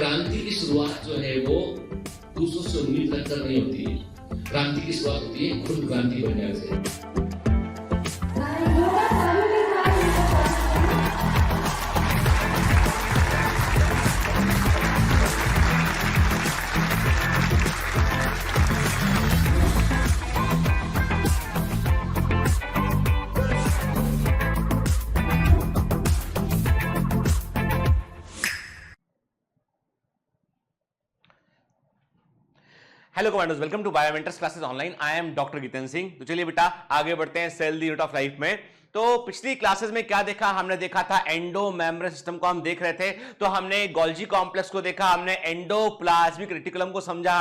क्रांति की शुरुआत जो है वो दूसरों से उम्मीद रखकर नहीं होती है। क्रांति की शुरुआत होती है खुद क्रांति बनने से। Hello commanders, welcome to Biomentors classes online. I am doctor Jitendra Singh. तो चलिए बेटा आगे बढ़ते हैं cell the unit of life में। तो पिछली क्लासेस में क्या देखा हमने? देखा था एंडो मेम्ब्रेन सिस्टम को हम देख रहे थे। तो हमने गोल्जी कॉम्प्लेक्स को देखा, हमने एंडोप्लाज्मिक रेटिकुलम को समझा,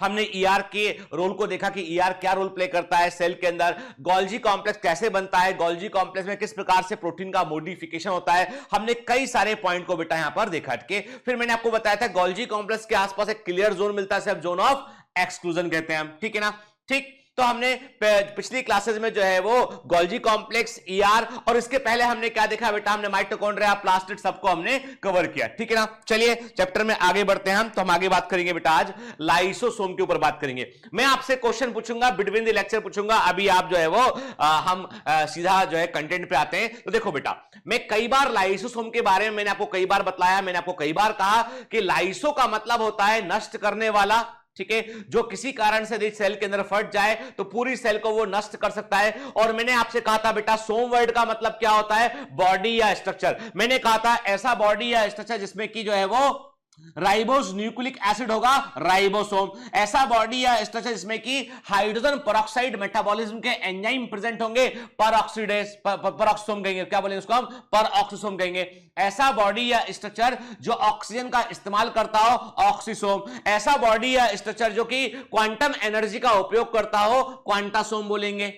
हमने ईआर के रोल को देखा कि ईआर क्या रोल प्ले करता है सेल के अंदर, गोल्जी कॉम्प्लेक्स कैसे बनता है, गोल्जी कॉम्प्लेक्स में किस प्रकार से प्रोटीन का मॉडिफिकेशन होता है। हमने कई सारे पॉइंट को बेटा यहां पर देखा के फिर मैंने आपको बताया था गोल्जी कॉम्प्लेक्स के आसपास एक क्लियर जोन मिलता है, जोन ऑफ एक्सक्लूजन कहते हैं हम, ठीक है ना। ठीक, तो हमने पिछली क्लासेस में जो है वो गोल्जी कॉम्प्लेक्स, ईआर और इसके पहले हमने क्या देखा बेटा? हमने माइटोकॉन्ड्रिया, प्लास्टिड सबको हमने कवर किया, ठीक है ना। चलिए चैप्टर में आगे बढ़ते हैं हम। तो हम आगे बात करेंगे बेटा आज लाइसोसोम के ऊपर बात करेंगे। मैं आपसे क्वेश्चन पूछूंगा, बिटवीन द लेक्चर पूछूंगा। अभी आप जो है वो हम सीधा जो है कंटेंट पे आते हैं। तो देखो बेटा, मैं कई बार लाइसोसोम के बारे में मैंने आपको कई बार बतलाया, मैंने आपको कई बार कहा कि लाइसो का मतलब होता है नष्ट करने वाला, ठीक है। जो किसी कारण से यदि सेल के अंदर फट जाए तो पूरी सेल को वो नष्ट कर सकता है। और मैंने आपसे कहा था बेटा सोम वर्ड का मतलब क्या होता है? बॉडी या स्ट्रक्चर। मैंने कहा था ऐसा बॉडी या स्ट्रक्चर जिसमें कि जो है वो राइबोस न्यूक्लिक एसिड होगा, राइबोसोम। ऐसा बॉडी या स्ट्रक्चर जिसमें कि हाइड्रोजन पेरोक्साइड मेटाबॉलिज्म के एंजाइम प्रेजेंट होंगे, पेरोक्सीडेज, पेरोक्सोम कहेंगे, क्या बोलेंगे उसको हम? पेरोक्सोम कहेंगे। ऐसा बॉडी या स्ट्रक्चर जो ऑक्सीजन का इस्तेमाल करता हो, ऑक्सीसोम। ऐसा बॉडी या स्ट्रक्चर जो कि क्वांटम एनर्जी का उपयोग करता हो, क्वांटासोम बोलेंगे,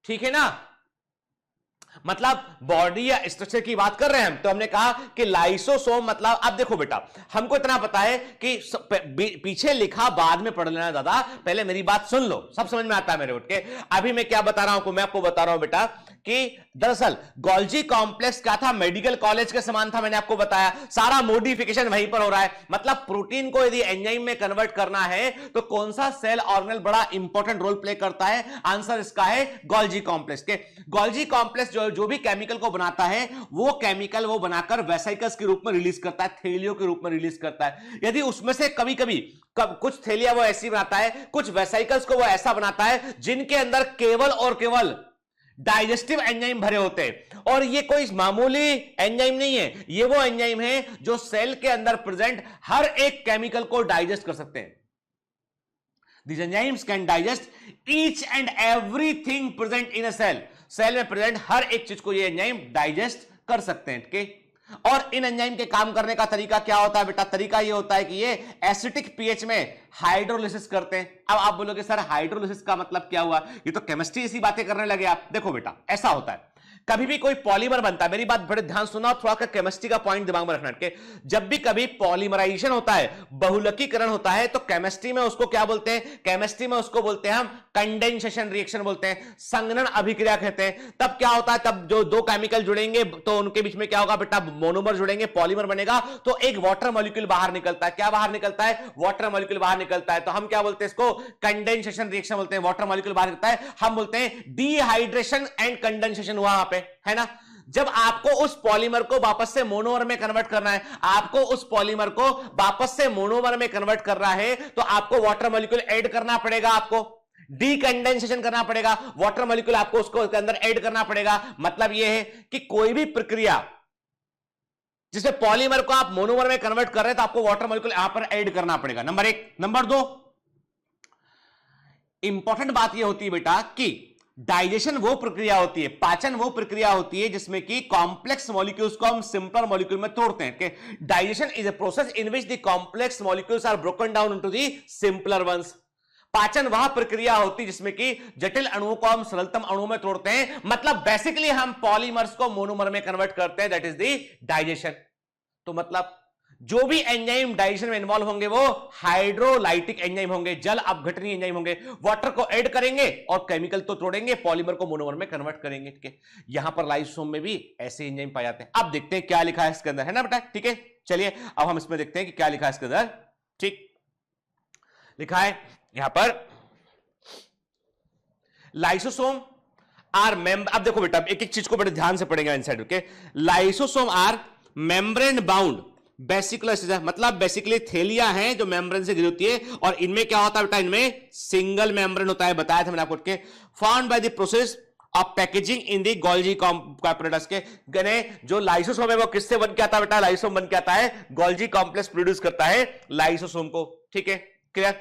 ठीक है ना। मतलब बॉडी या स्ट्रक्चर की बात कर रहे हैं हम। तो हमने कहा कि लाइसोसोम मतलब, अब देखो बेटा हमको इतना पता है कि पीछे लिखा बाद में पढ़ लेना, दादा पहले मेरी बात सुन लो, सब समझ में आता है मेरे उठ के। अभी मैं क्या बता रहा हूं? मैं आपको बता रहा हूं बेटा कि दरअसल गोल्जी कॉम्प्लेक्स क्या था? मेडिकल कॉलेज के समान था, मैंने आपको बताया। सारा मॉडिफिकेशन वहीं पर हो रहा है। मतलब प्रोटीन को यदि एंजाइम में कन्वर्ट करना है तो कौन सा सेल ऑर्गेनल बड़ा इंपॉर्टेंट रोल प्ले करता है? आंसर इसका है गोल्जी कॉम्प्लेक्स। के गोल्जी कॉम्प्लेक्स जो भी केमिकल को बनाता है वो केमिकल वो बनाकर वेसिकल्स के रूप में रिलीज करता है, थैलियों के रूप में रिलीज करता है। यदि उसमें से कभी कभी कुछ थैलियां वो ऐसी बनाता है, कुछ वेसिकल्स को वो ऐसा बनाता है जिनके अंदर केवल और केवल डाइजेस्टिव एंजाइम भरे होते हैं। और ये कोई मामूली एंजाइम नहीं है, ये वो एंजाइम है जो सेल के अंदर प्रेजेंट हर एक केमिकल को डाइजेस्ट कर सकते हैं। These enzymes can digest each and everything present in a cell. Cell में प्रेजेंट हर एक चीज को ये एंजाइम डाइजेस्ट कर सकते हैं, ठीक। और इन एंजाइम के काम करने का तरीका क्या होता है बेटा? तरीका ये होता है कि ये एसिडिक पीएच में हाइड्रोलिसिस करते हैं। अब आप बोलोगे सर हाइड्रोलिसिस का मतलब क्या हुआ? ये तो केमिस्ट्री ऐसी बातें करने लगे आप। देखो बेटा ऐसा होता है, कभी भी कोई पॉलीमर बनता है, मेरी बात बड़े ध्यान सुना, थोड़ा का केमिस्ट्री का पॉइंट दिमाग में रखना के। जब भी कभी पॉलीमराइजेशन होता है, बहुलकीकरण होता है, तो केमिस्ट्री में उसको क्या बोलते हैं? केमिस्ट्री में उसको बोलते हैं हम कंडेंसेशन रिएक्शन बोलते हैं, संघनन अभिक्रिया कहते हैं। तब क्या होता है? तब जो दो केमिकल जुड़ेंगे तो उनके बीच में क्या होगा बेटा? मोनोमर जुड़ेंगे, पॉलीमर बनेगा, तो एक वाटर मॉलिक्यूल बाहर निकलता है। क्या बाहर निकलता है? वाटर मॉलिक्यूल बाहर निकलता है। तो हम क्या बोलते हैं इसको? कंडेंसेशन रिएक्शन बोलते हैं। वाटर मॉलिक्यूल बाहर निकलता है, हम बोलते हैं डिहाइड्रेशन एंड कंडेंसेशन हुआ वहां पे, है ना। जब आपको उस पॉलीमर को वापस से मोनोमर में कन्वर्ट करना है, आपको उस पॉलीमर को वापस से मोनोमर में कन्वर्ट करना है, तो आपको वाटर मॉलिक्यूल ऐड करना पड़ेगा, आपको डीकंडेंसेशन करना पड़ेगा, वाटर मॉलिक्यूल आपको उसको के अंदर ऐड करना पड़ेगा। मतलब यह है कि कोई भी प्रक्रिया जिसमें पॉलीमर को आप मोनोमर में कन्वर्ट कर रहे हैं तो आपको वाटर मॉलिक्यूल यहां पर ऐड करना पड़ेगा, नंबर एक। नंबर दो, इंपॉर्टेंट बात यह होती है बेटा कि डाइजेशन वो प्रक्रिया होती है, पाचन वो प्रक्रिया होती है जिसमें कि कॉम्प्लेक्स मॉलिक्यूल्स को हम सिंपल मॉलिक्यूल में तोड़ते हैं। Digestion is a process in which the complex molecules are broken down into the simpler ones. पाचन वह प्रक्रिया होती है जिसमें कि जटिल अणुओं को हम सरलतम अणुओं में तोड़ते हैं। मतलब बेसिकली हम पॉलीमर्स को मोनोमर में कन्वर्ट करते हैं, दैट इज द डाइजेशन। तो मतलब जो भी एंजाइम डाइजेशन में इन्वॉल्व होंगे वो हाइड्रोलाइटिक एंजाइम होंगे, जल अपघटनीय एंजाइम होंगे। वाटर को ऐड करेंगे और केमिकल तो तोड़ेंगे, पॉलीमर को मोनोमर में कन्वर्ट करेंगे। ठीक है, यहां पर लाइसोसोम में भी ऐसे एंजाइम पाए जाते हैं। अब देखते हैं क्या लिखा है इसके अंदर, है ना बेटा। ठीक है, चलिए अब हम इसमें देखते हैं कि क्या लिखा है इसके अंदर। ठीक, लिखा है यहां पर लाइसोसोम आर मेम्बर, अब देखो बेटा एक एक चीज को बड़े ध्यान से पढ़ेगा inside. Okay, lysosome are membrane bound vesicular structure, मतलब बेसिकली थैलियां हैं जो मेम्ब्रेन से घिरी होती है, और इनमें क्या होता है बेटा, इनमें सिंगल मेम्ब्रेन होता है, बताया था मैंने आपको के, found by the process of packaging in the Golgi complex के गने। जो लाइसोसोम है वो किससे बन के आता है बेटा, लाइसोसोम बन के आता है, गोल्जी कॉम्प्लेक्स प्रोड्यूस करता है लाइसोसोम को। ठीक है, clear.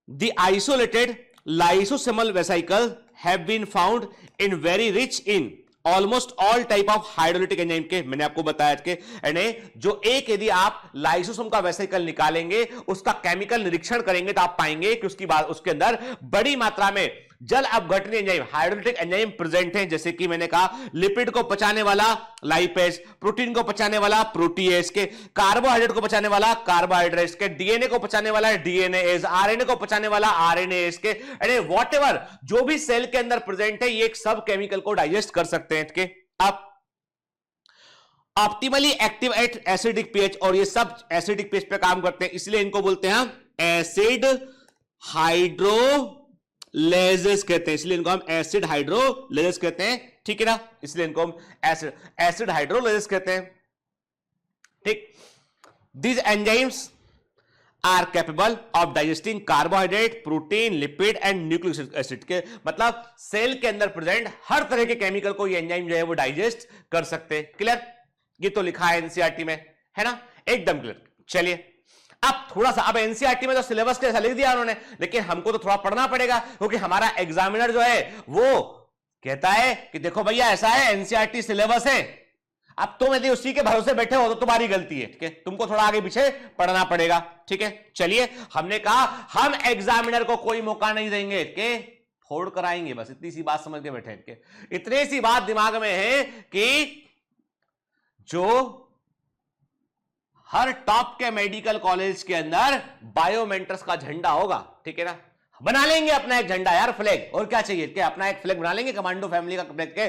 The isolated lysosomal vesicles have been found in very rich in almost all type of hydrolytic enzyme के, मैंने आपको बताया कि जो एक यदि आप लाइसोसोम का वेसिकल निकालेंगे, उसका केमिकल निरीक्षण करेंगे तो आप पाएंगे कि उसकी बात उसके अंदर बड़ी मात्रा में जल अपघटनी एंजाइम, हाइड्रोलिटिक एंजाइम प्रेजेंट हैं, जैसे कि मैंने कहा लिपिड को पचाने वाला लाइपेज, प्रोटीन को पचाने वाला प्रोटीएज के, कार्बोहाइड्रेट को पचाने वाला कार्बोहाइड्रेट्स के, डीएनए को पचाने वाला डीएनएज, आरएनए को पचाने वाला आरएनएज के, व्हाटएवर जो भी सेल के अंदर प्रेजेंट है, ये एक सब केमिकल को डाइजेस्ट कर सकते हैं के। अब optimally active at acidic pH, और ये सब एसिडिक पीएच पे काम करते हैं, इसलिए इनको बोलते हैं एसिड हाइड्रोलेजेस कहते हैं, इसलिए इनको हम एसिड हाइड्रोलेजेस कहते हैं। ठीक है ना, इसलिए इनको हम एसिड हाइड्रोलेजेस कहते हैं। ठीक, these enzymes are capable of digesting carbohydrate, protein, lipid and nucleic acid के, मतलब सेल के अंदर प्रेजेंट हर तरह के केमिकल को ये एंजाइम जो है वो डाइजेस्ट कर सकते हैं। क्लियर, ये तो लिखा है एनसीईआरटी में, है ना, एकदम क्लियर। चलिए अब थोड़ा सा, अब एनसीईआरटी में तो सिलेबस के ऐसा लिख दिया उन्होंने, लेकिन हमको तो थोड़ा पढ़ना पड़ेगा, क्योंकि हमारा एग्जामिनर जो है वो कहता है कि देखो भैया ऐसा है, एनसीईआरटी सिलेबस है, अब तुम यदि उसी के भरोसे बैठे हो तो तुम्हारी गलती है। ठीक है, तुमको थोड़ा आगे पीछे पढ़ना पड़ेगा। ठीक है, चलिए हमने कहा हम एग्जामिनर को कोई मौका नहीं देंगे के फोड़ कराएंगे, बस इतनी सी बात समझ के बैठे के, इतनी सी बात दिमाग में है कि जो हर टॉप के मेडिकल कॉलेज के अंदर बायोमेंटर्स का झंडा होगा, ठीक है ना, बना लेंगे अपना एक झंडा यार, फ्लैग, और क्या चाहिए, क्या अपना एक फ्लैग बना लेंगे कमांडो फैमिली का फ्लैग के,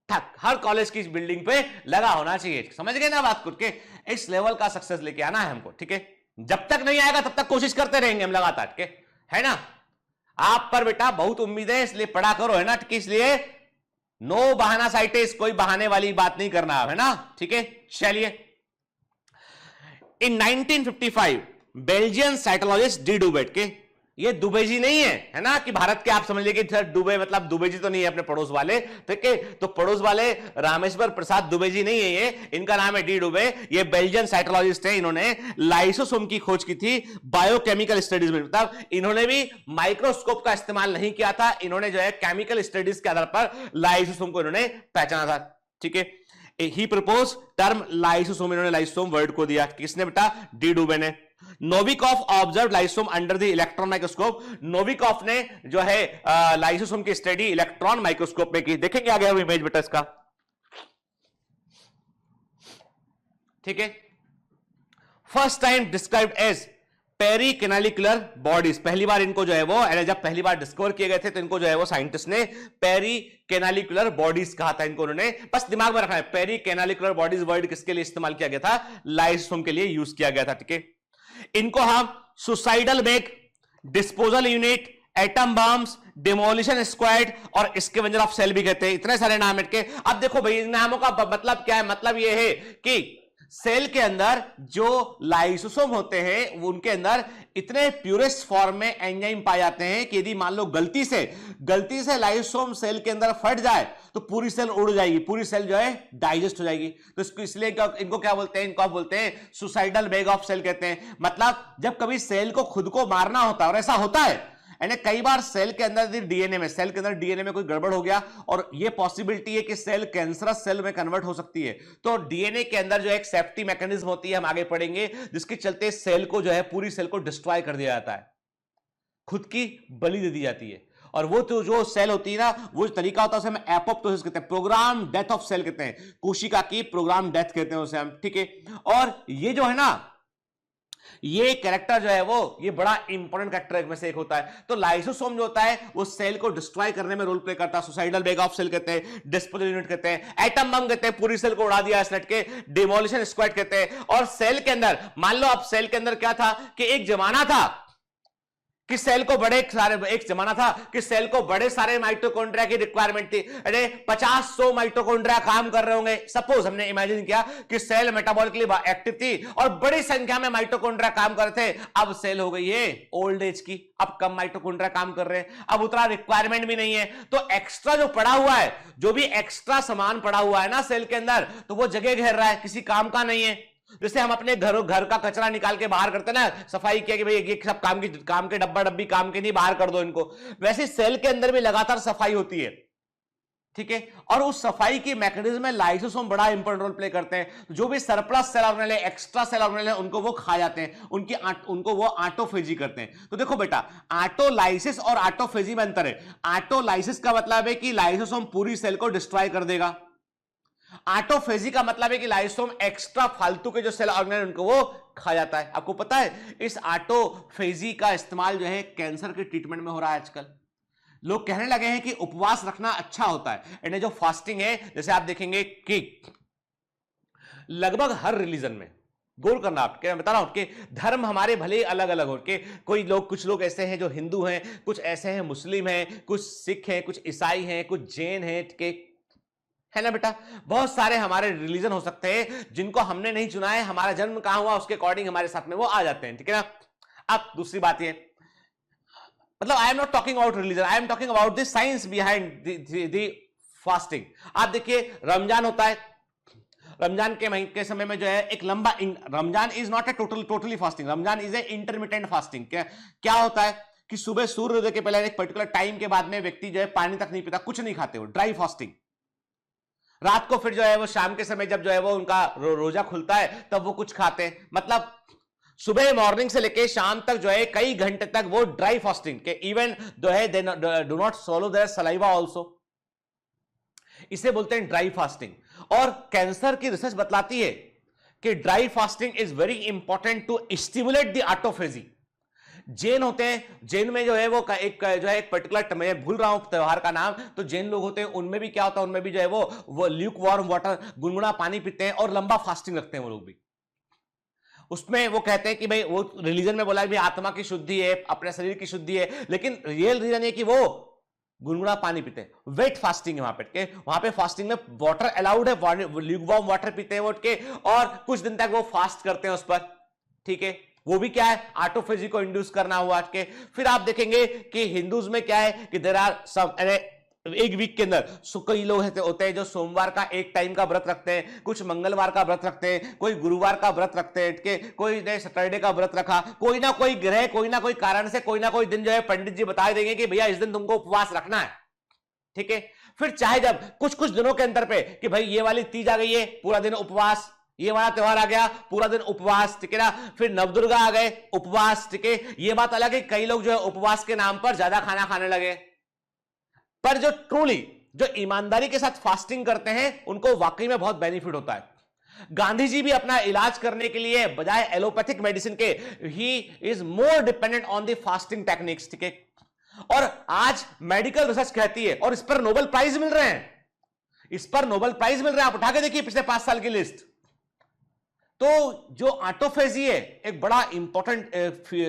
ठक हर कॉलेज की बिल्डिंग पे लगा होना चाहिए। समझ गए ना बात, खुद के इस लेवल का सक्सेस लेके आना है हमको। ठीक है, जब तक नहीं आएगा तब तक कोशिश करते रहेंगे हम लगातार के, है ना। आप पर बेटा बहुत उम्मीद है, इसलिए पढ़ा करो, है ना, इसलिए नो बहाना साइटिस, कोई बहाने वाली बात नहीं करना है ना। ठीक है, चलिए इन 1955 बेल्जियन साइटोलॉजिस्ट डी डुबेट के, ये दुबे जी नहीं है ना, कि भारत के आप समझ लीजिए कि दुबे मतलब दुबे जी तो नहीं है अपने पड़ोस वाले, ठीक है, तो पड़ोस वाले रामेश्वर प्रसाद दुबे जी नहीं है ये, इनका नाम है डी डुबे, ये बेल्जियन साइटोलॉजिस्ट है, इन्होंने लाइसोसोम की खोज की थी बायोकेमिकल स्टडीज में, मतलब इन्होंने भी माइक्रोस्कोप का इस्तेमाल नहीं किया था, इन्होंने जो है केमिकल स्टडीज के आधार पर लाइसोसोम को इन्होंने पहचाना था। ठीक है, ही प्रपोज टर्म लाइसोसोम, इन्होंने लाइसोसोम वर्ड को दिया, किसने बेटा, डी डुबे ने। Novikoff observe lysosome under the electron microscope, Novikoff ने जो है लाइसोसोम की स्टडी इलेक्ट्रॉन माइक्रोस्कोप में की। देखेंगे आगे हम इमेज बेटा इसका। ठीक है, first time described as pericanalicular bodies, पहली बार इनको जो है वो, जब पहली बार डिस्कवर किए गए थे तो इनको जो है वो साइंटिस्ट ने पेरिकेनालिकुलर बॉडीज कहा था इनको, उन्होंने बस दिमाग में रखना है, पेरिकेनालिकुलर बॉडीज वर्ड किसके लिए इस्तेमाल किया गया था, लाइसोसोम के लिए यूज किया गया था। ठीक है, इनको हम suicidal bag, disposal unit, atom bombs, demolition squad और स्कैवेंजर ऑफ सेल भी कहते हैं, इतने सारे नाम है इनके। अब देखो भाई इन नामों का मतलब क्या है, मतलब ये है कि सेल के अंदर जो लाइसोसोम होते हैं उनके अंदर इतने प्यूरेस्ट फॉर्म में एंजाइम पाए जाते हैं कि यदि मान लो गलती से लाइसोसोम सेल के अंदर फट जाए तो पूरी सेल उड़ जाएगी, पूरी सेल जो है डाइजेस्ट हो जाएगी। तो इसको इसलिए इनको क्या बोलते हैं, इनको आप बोलते हैं सुसाइडल बैग ऑफ सेल कहते हैं। मतलब जब कभी सेल को खुद को मारना होता है, और ऐसा होता है, यानी कई बार सेल के अंदर डीएनए में कोई गड़बड़ हो गया और ये पॉसिबिलिटी है कि सेल कैंसरस सेल में कन्वर्ट हो सकती है, तो डीएनए के अंदर जो एक सेफ्टी मैकेनिज्म होती है, हम आगे पढ़ेंगे, जिसके चलते सेल को जो है पूरी सेल को डिस्ट्रॉय कर दिया जाता है, खुद की बलि दे दी जाती है। और वो तो जो सेल होती है ना, वो तरीका होता है, उसे हम एपोप्टोसिस कहते हैं, प्रोग्राम डेथ ऑफ सेल कहते हैं, कोशिका की प्रोग्राम डेथ कहते हैं उसे हम। ठीक है, और ये जो है ना, ये कैरेक्टर जो है वो ये बड़ा इंपॉर्टेंट कैरेक्टर में से एक होता है। तो लाइसोसोम जो होता है वो सेल को डिस्ट्रॉय करने में रोल प्ले करता है। सुसाइडल बैग ऑफ सेल कहते हैं, डिस्पोजल यूनिट कहते हैं, एटम बम कहते हैं, पूरी सेल को उड़ा दिया इसने के, डिमोलिशन स्क्वाड कहते हैं। और सेल के अंदर मान लो अब सेल के अंदर क्या था कि एक जमाना था कि सेल को बड़े सारे माइटोकॉन्ड्रिया की रिक्वायरमेंट थी। अरे 50-100 माइटोकॉन्ड्रिया काम कर रहे होंगे। सपोज हमने इमेजिन किया कि सेल मेटाबॉलिकली एक्टिव थी और बड़ी संख्या में माइटोकॉन्ड्रिया काम कर रहे थे। अब सेल हो गई है ओल्ड एज की, अब कम माइटोकॉन्ड्रिया काम कर रहे हैं, अब उतना रिक्वायरमेंट भी नहीं है। तो एक्स्ट्रा जो पड़ा हुआ है, जो भी एक्स्ट्रा सामान पड़ा हुआ है ना सेल के अंदर, तो वो जगह घेर रहा है, किसी काम का नहीं है। जैसे हम अपने घर का कचरा निकाल के बाहर करते ना, सफाई किया कि भाई ये सब काम के डब्बा डब्बी काम के नहीं, बाहर कर दो इनको। वैसे सेल के अंदर भी लगातार सफाई होती है, ठीक है। और उस सफाई की मैकेनिज्म में लाइसोसोम बड़ा इंपॉर्टेंट रोल प्ले करते हैं। जो भी सरप्लस सेल ऑर्गेनेल है, एक्स्ट्रा सेल ऑर्गेनेल है, उनको वो खा जाते हैं, उनको वो ऑटोफेजी करते हैं। तो देखो बेटा, ऑटोलाइसिस और ऑटोफेजी में अंतर है। ऑटोलाइसिस का मतलब है कि लाइसोसोम पूरी सेल को डिस्ट्रॉय कर देगा। ऑटोफेजी का मतलब है कि लाइसोसोम एक्स्ट्रा फालतू के जो सेल ऑर्गेनेल उनको वो खा जाता है। आपको पता है इस ऑटोफेजी का इस्तेमाल जो है कैंसर के ट्रीटमेंट में हो रहा है आजकल। लोग कहने लगे हैं कि उपवास रखना अच्छा होता है। इन्हें जो फास्टिंग है, जैसे आप देखेंगे कि लगभग हर रिलीजन में, गौर करना आप, क्या बता रहा हूं कि धर्म हमारे भले अलग अलग हो के, कुछ लोग ऐसे हैं जो हिंदू हैं, कुछ ऐसे हैं मुस्लिम हैं, कुछ सिख हैं, कुछ ईसाई हैं, कुछ जैन हैं, है ना बेटा। बहुत सारे हमारे रिलीजन हो सकते हैं जिनको हमने नहीं चुना है, हमारा जन्म कहां हुआ उसके अकॉर्डिंग हमारे साथ में वो आ जाते हैं, ठीक है ना। अब दूसरी बात ये, मतलब I am not talking about religion, I am talking about the science behind the fasting. आप देखिए रमजान होता है, रमजान के महीने के समय में जो है एक लंबा, Ramzan is not a totally fasting, Ramzan is a intermittent fasting. क्या होता है कि सुबह सूर्योदय के पहले एक पर्टिकुलर टाइम के बाद में व्यक्ति जो है पानी तक नहीं पीता, कुछ नहीं खाते, हो ड्राई फास्टिंग। रात को फिर जो है वो शाम के समय जब जो है वो उनका रोजा खुलता है तब वो कुछ खाते हैं। मतलब सुबह मॉर्निंग से लेके शाम तक जो है कई घंटे तक वो ड्राई फास्टिंग के, इवन जो है they do not swallow their saliva also, इसे बोलते हैं ड्राई फास्टिंग। और कैंसर की रिसर्च बतलाती है कि dry fasting is very important to stimulate the autophagy. Jain होते हैं, जैन में जो है वो एक पर्टिकुलर, मैं भूल रहा हूं त्योहार का नाम, तो जैन लोग होते हैं, उनमें भी क्या होता है, उनमें भी जो है वो ल्यूक वार्म वाटर, गुनगुना पानी पीते हैं और लंबा फास्टिंग रखते हैं वो लोग भी। उसमें वो कहते हैं कि भाई वो रिलीजन में बोला है भी आत्मा की शुद्धि है, अपने शरीर की शुद्धि है, लेकिन रियल रीजन है कि वो गुनगुना पानी पीते हैं। वेट फास्टिंग है वहां पे फास्टिंग में वाटर अलाउड है, ल्यूक वार्म वाटर पीते हैं वो उठ के, और कुछ दिन तक वो फास्ट करते हैं उस पर, ठीक है। वो भी क्या है, ऑटोफेजी को इंड्यूस करना हुआ के। फिर आप देखेंगे कि हिंदूज में क्या है कि देयर आर सम, एक वीक के अंदर कई लोग होते हैं जो सोमवार का एक टाइम का व्रत रखते हैं, कुछ मंगलवार का व्रत रखते हैं, कोई गुरुवार का व्रत रखते हैं, कोई ने सैटरडे का व्रत रखा। कोई ना कोई ग्रह, कोई ना कोई कारण से कोई ना कोई दिन जो है पंडित जी बता देंगे कि भैया इस दिन तुमको उपवास रखना है, ठीक है। फिर चाहे जब कुछ दिनों के अंतर पे कि भाई ये वाली तीज आ गई है, पूरा दिन उपवास, ये वाला त्योहार आ गया, पूरा दिन उपवास, ठीक है ना। फिर नवदुर्गा आ गए, उपवास, ठीक है। ये बात अलग है, कई लोग जो है उपवास के नाम पर ज्यादा खाना खाने लगे, पर जो ट्रूली, जो ईमानदारी के साथ फास्टिंग करते हैं उनको वाकई में बहुत बेनिफिट होता है। गांधी जी भी अपना इलाज करने के लिए बजाय एलोपैथिक मेडिसिन के, he is more dependent on the fasting techniques, ठीक है। और आज मेडिकल रिसर्च कहती है, और इस पर नोबेल प्राइज मिल रहे हैं, इस पर नोबेल प्राइज मिल रहे हैं। आप उठा के देखिए पिछले 5 साल की लिस्ट। तो जो ऑटोफेजी है एक बड़ा इंपॉर्टेंट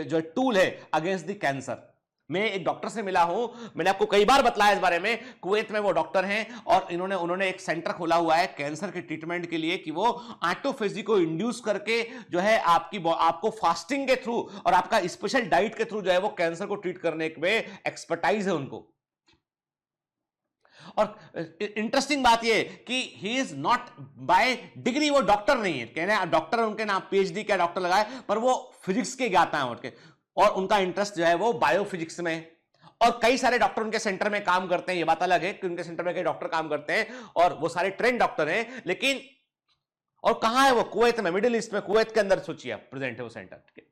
जो टूल है अगेंस्ट द कैंसर। मैं एक डॉक्टर से मिला हूं, मैंने आपको कई बार बतलाया इस बारे में, कुवैत में वो डॉक्टर हैं और उन्होंने एक सेंटर खोला हुआ है कैंसर के ट्रीटमेंट के लिए, कि वो ऑटोफेजी को इंड्यूस करके जो है आपको फास्टिंग के थ्रू और आपका स्पेशल डाइट के थ्रू जो है वो कैंसर को ट्रीट करने में एक्सपर्टाइज है उनको। और इंटरेस्टिंग बात यह कि he is not bye degree, वो डॉक्टर नहीं है, कहने डॉक्टर उनके नाम पीएचडी क्या डॉक्टर लगाए, पर वो फिजिक्स के ज्ञाता हैं उनके, और उनका इंटरेस्ट जो है वो बायोफिजिक्स में। और कई सारे डॉक्टर उनके सेंटर में काम करते हैं, ये बात अलग है कि उनके सेंटर में कई डॉक्टर काम करते हैं और वो सारे ट्रेंड डॉक्टर हैं, लेकिन और कहां है वो, कुवैत में, मिडिल ईस्ट में, कुवैत के अंदर सोचिए आप प्रेजेंट है वो सेंटर, ठीक है।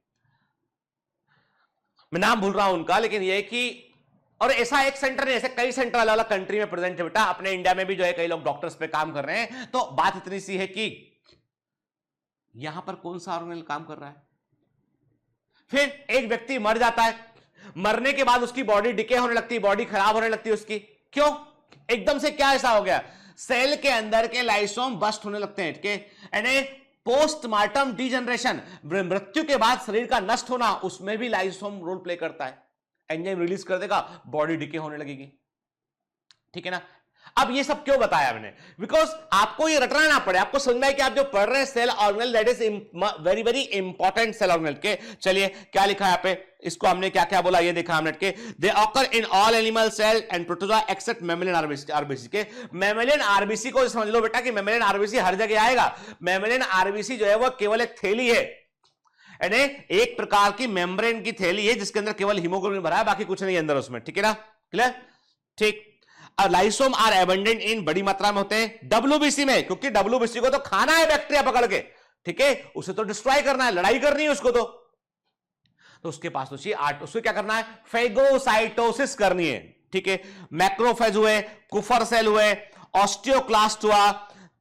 मैं नाम भूल रहा हूं उनका, लेकिन ये कि, और ऐसा एक सेंटर नहीं, ऐसे कई सेंटर अलग अलग कंट्री में प्रेजेंट है बेटा। अपने इंडिया में भी जो है कई लोग डॉक्टर्स पे काम कर रहे हैं। तो बात इतनी सी है कि यहां पर कौन सा ऑर्गेनल काम कर रहा है, फिर एक व्यक्ति मर जाता है, मरने के बाद उसकी बॉडी डिके होने लगती है, बॉडी खराब होने लगती है उसकी। क्यों? एकदम से क्या ऐसा हो गया? सेल के अंदर के लाइसोम बस्ट होने लगते हैं, यानी पोस्टमार्टम डिजनरेशन, मृत्यु के बाद शरीर का नष्ट होना, उसमें भी लाइसोम रोल प्ले करता है। एंजाइम रिलीज कर देगा, बॉडी डिके होने लगेगी, ठीक है ना। अब ये सब क्यों बताया मैंने? बिकॉज आपको ये रटना ना पड़े, आपको समझना है कि आप जो पढ़ रहे हैं cell organelle, that is very very important cell organelle के। चलिए क्या लिखा है यहाँ पे, इसको हमने क्या क्या बोला ये देखा हमने के। They occur in all animal cell and protozoa except mammalian RBC के। मैमेलियन आरबीसी को समझ लो बेटा कि मैमेलियन आरबीसी हर जगह आएगा। मैमेलियन आरबीसी जो है वो केवल एक थैली है, यानी एक प्रकार की मेम्ब्रेन की थैली है जिसके अंदर केवल हीमोग्लोबिन भरा है, बाकी कुछ नहीं अंदर उसमें, ठीक है ना, क्लियर, ठीक। लाइसोम आर एबंडेंट इन, बड़ी मात्रा में होते हैं डब्ल्यूबीसी में, क्योंकि डब्ल्यूबीसी को तो खाना है बैक्टीरिया पकड़ के, ठीक है, उसे तो डिस्ट्रॉय करना है, लड़ाई करनी है उसको, तो उसके पास तो चाहिए उसको क्या करना है, फेगोसाइटोसिस करनी है, ठीक है। मैक्रोफेज हुए, कुफर सेल हुए, ऑस्टियोक्लास्ट हुआ,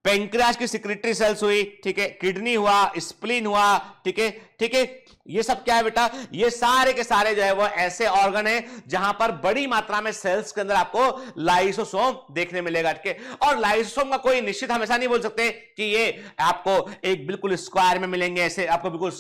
पेंक्रियास की सिक्रेटरी सेल्स हुई, ठीक है, किडनी हुआ, स्प्लीन हुआ, ठीक है, ठीक है। ये सब क्या है बेटा? ये सारे के सारे जो है वो ऐसे ऑर्गन है जहां पर बड़ी मात्रा में सेल्स के अंदर आपको लाइसोसोम देखने मिलेगा, ठीक है। और लाइसोसोम का कोई निश्चित, हम ऐसा नहीं बोल सकते कि ये आपको एक बिल्कुल स्क्वायर में मिलेंगे, ऐसे आपको बिल्कुल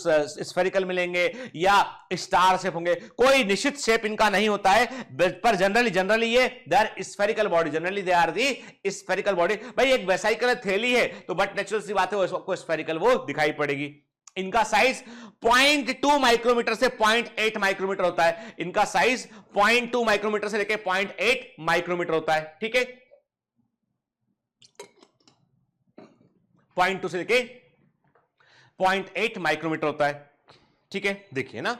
स्फेरिकल मिलेंगे या स्टार शेप होंगे, कोई निश्चित शेप इनका नहीं होता है, पर जनरली ये they are spherical body, generally they are the spherical body. भाई एक वेसाइकल थैली है तो बट नेचुरल सी बात है आपको स्फेरिकल वो दिखाई पड़ेगी। इनका साइज 0.2 माइक्रोमीटर से 0.8 माइक्रोमीटर होता है, इनका साइज 0.2 माइक्रोमीटर से लेकर 0.8 माइक्रोमीटर होता है, ठीक है, 0.2 से लेके 0.8 माइक्रोमीटर होता है, ठीक है। देखिए ना,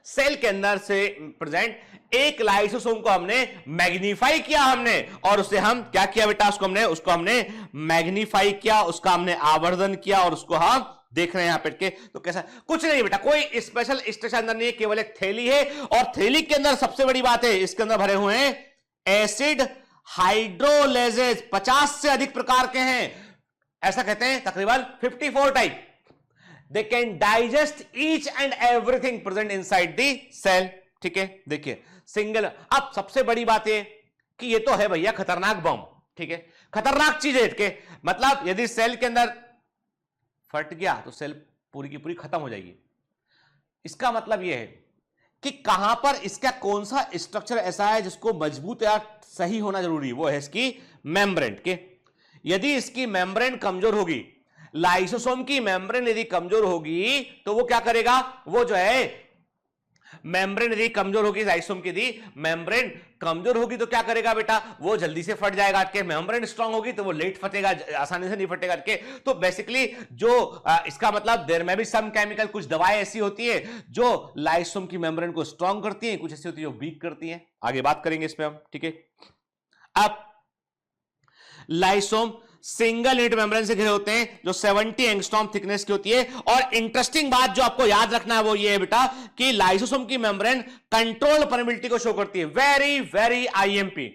सेल के अंदर से प्रेजेंट एक लाइसोसोम को हमने मैग्नीफाई किया हमने, और उसे हम क्या किया बेटा, उसको हमने मैग्नीफाई किया, उसका हमने आवर्धन किया और उसको हम देख रहे हैं यहां पे के। तो कैसा, कुछ नहीं बेटा, कोई स्पेशल स्ट्रक्चर अंदर नहीं है, केवल एक थैली है, और थैली के अंदर सबसे बड़ी बात है इसके अंदर भरे हुए हैं एसिड हाइड्रोलेजेस, 50 से अधिक प्रकार के हैं, ऐसा कहते हैं, तकरीबन 54 type. They can digest each and everything present inside the cell, ठीक है। देखिए सिंगल, अब सबसे बड़ी बात है कि ये तो है भैया खतरनाक बम, ठीक है, खतरनाक चीज है इसके, मतलब यदि सेल के अंदर फट गया तो सेल पूरी की पूरी खत्म हो जाएगी। इसका मतलब यह है कि कहां पर इसका कौन सा स्ट्रक्चर ऐसा है जिसको मजबूत या सही होना जरूरी है, वो है इसकी मेम्ब्रेन के। यदि इसकी मेम्ब्रेन कमजोर होगी, लाइसोसोम की मेम्ब्रेन यदि कमजोर होगी तो वो क्या करेगा, वो जो है मेम्ब्रेन यदि कमजोर होगी, लाइसोसोम की यदि मेम्ब्रेन कमजोर होगी तो क्या करेगा बेटा, वो जल्दी से फट जाएगा के। मेम्ब्रेन स्ट्रांग होगी तो वो लेट फटेगा, आसानी से नहीं फटेगा के। तो बेसिकली जो इसका मतलब देयर में भी सम केमिकल, कुछ दवाएं ऐसी होती है जो लाइसोसोम की मेम्ब्रेन को स्ट्रांग करती है, कुछ ऐसी होती है जो वीक करती है। आगे बात करेंगे इस पे हम, ठीक है। अब लाइसोम सिंगल यूनिट मेम्ब्रेन से घिरे होते हैं जो 70 एंगस्ट्रॉम थिकनेस की होती है। और इंटरेस्टिंग बात जो आपको याद रखना है वो ये है बेटा कि लाइसोसोम की मेम्ब्रेन कंट्रोल परमिबिलिटी को शो करती है, वेरी वेरी आईएमपी।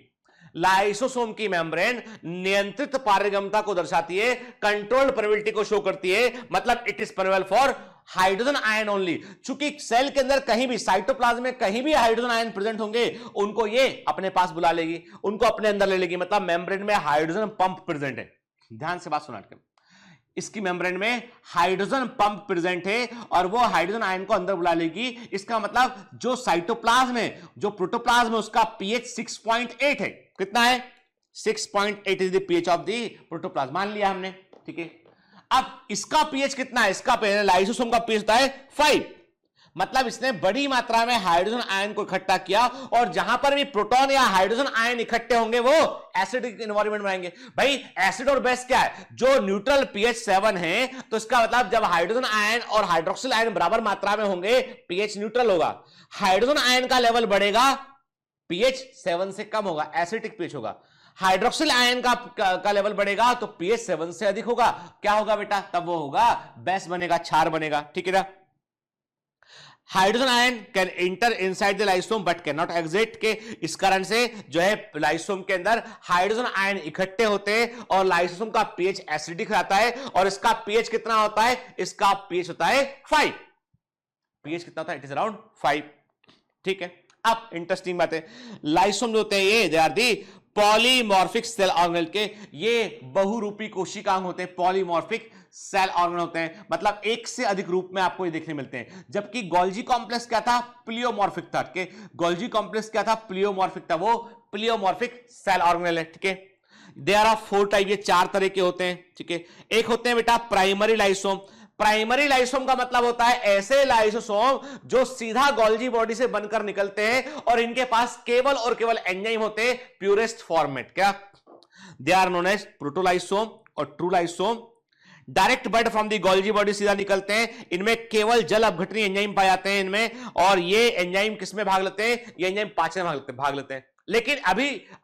लाइसोसोम की मेम्ब्रेन नियंत्रित पारगम्यता को दर्शाती है, कंट्रोल परमिबिलिटी को शो करती है, मतलब it is permeable for hydrogen ion only. चूंकि सेल के अंदर कहीं भी, साइटोप्लाज्म में कहीं भी हाइड्रोजन आयन प्रेजेंट होंगे, उनको ये अपने पास बुला लेगी, उनको अपने अंदर ले लेगी, मतलब मेम्ब्रेन में हाइड्रोजन पंप प्रेजेंट है। ध्यान से बात सुना के, इसकी मेम्ब्रेन में हाइड्रोजन पंप प्रेजेंट है और वो हाइड्रोजन आयन को अंदर बुला लेगी। इसका मतलब जो साइटोप्लाज्म है, जो प्रोटोप्लाज्म है, उसका पीएच 6.8 है। कितना है? 6.8 is the pH of the protoplasm, मान लिया हमने, ठीक है। अब इसका पीएच कितना है? इसका लाइसोसोम का पीएच होता है 5, मतलब इसने बड़ी मात्रा में हाइड्रोजन आयन को इकट्ठा किया, और जहां पर भी प्रोटॉन या हाइड्रोजन आयन इकट्ठे होंगे वो एसिडिक एनवायरनमेंट बनाएंगे। भाई एसिड और बेस क्या है? जो न्यूट्रल पीएच 7 है, तो इसका मतलब जब हाइड्रोजन आयन और हाइड्रोक्सिल आयन बराबर मात्रा में होंगे, पीएच न्यूट्रल होगा। हाइड्रोजन आयन का लेवल बढ़ेगा, पीएच 7 से कम होगा, एसिडिक पीएच होगा। हाइड्रोक्सिल आयन का लेवल बढ़ेगा तो पीएच 7 से अधिक होगा, क्या होगा बेटा? तब वो होगा बेस बनेगा, क्षार बनेगा, ठीक है ना। Hydrogen ion can enter inside the lysosome but can not exit के। इस कारण से जो है लाइसोसोम के अंदर हाइड्रोजन आयन इकट्ठे होते हैं और लाइसोसोम का पीएच एसिडिक रहता है। और इसका पीएच कितना होता है? इसका पीएच होता है 5। पीएच कितना होता है, इट इज अराउंड 5। ठीक है, अब इंटरेस्टिंग बात है, लाइसोम जो होते हैं ये they are the polymorphic cell organelle के, ये बहुरूपी कोशिकांग होते हैं, पॉलीमॉर्फिक सेल ऑर्गेनेल होते हैं, मतलब एक से अधिक रूप में आपको ये देखने मिलते हैं। जबकि गोल्जी कॉम्प्लेक्स क्या था, प्लियोमॉर्फिक था। के गोल्जी कॉम्प्लेक्स क्या था, प्लियोमॉर्फिक था, वो प्लियोमॉर्फिक सेल ऑर्गेनेल है। ठीक है, देयर आर 4 टाइप, ये 4 तरह के होते हैं। ठीक है, एक होते हैं बेटा प्राइमरी लाइसोम। प्राइमरी लाइसोम का मतलब होता है ऐसे लाइसोसोम जो सीधा गोल्जी बॉडी से बनकर निकलते हैं और इनके पास केवल और केवल एंजाइम होते हैं प्यूरेस्ट फॉर्मेट। क्या, दे आर नोन एज प्रोटोलाइसोम और true लाइसोम। Direct bird from the Golgi body सीधा निकलते हैं, इनमें केवल जल अपघटनी एंजाइम पाए जाते हैं इनमें, और ये एंजाइम किसमें भाग लेते हैं, ये एंजाइम पाचन में भाग लेते हैं। लेकिन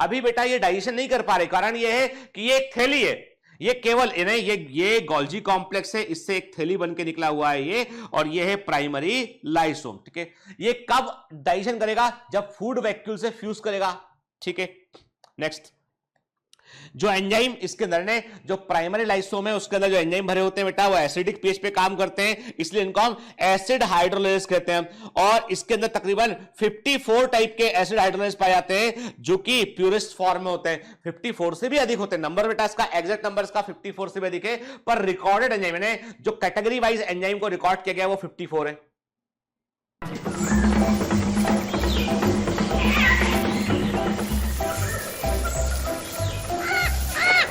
अभी बेटा ये डाइजेशन नहीं कर पा रहे, कारण ये है कि ये एक थैली है, ये केवल इन्हें ये गोल्जी कॉम्प्लेक्स है, इससे एक थैली बन के निकला हुआ है ये, और ये है प्राइमरी लाइसोम। ठीक है, ये कब डाइजेशन करेगा, जब फूड वैक्यूल से फ्यूज करेगा। ठीक है, नेक्स्ट, जो एंजाइम इसके अंदर ने, जो प्राइमरी लाइसोम है उसके अंदर जो एंजाइम भरे होते हैं बेटा, वो एसिडिक पीएच पे काम करते हैं, इसलिए इनको हम एसिड हाइड्रोलाइसिस कहते हैं। और इसके अंदर तकरीबन 54 टाइप के एसिड हाइड्रोलाइसिस पाए जाते हैं, जो कि प्यूरेस्ट फॉर्म में होते हैं। 54 से भी अधिक होते हैं, नंबर बेटा इसका एग्जैक्ट नंबर इसका 54 से भी अधिक है, पर रिकॉर्डेड एंजाइम ने जो कैटेगरी वाइज एंजाइम को रिकॉर्ड किया गया वो 54 है।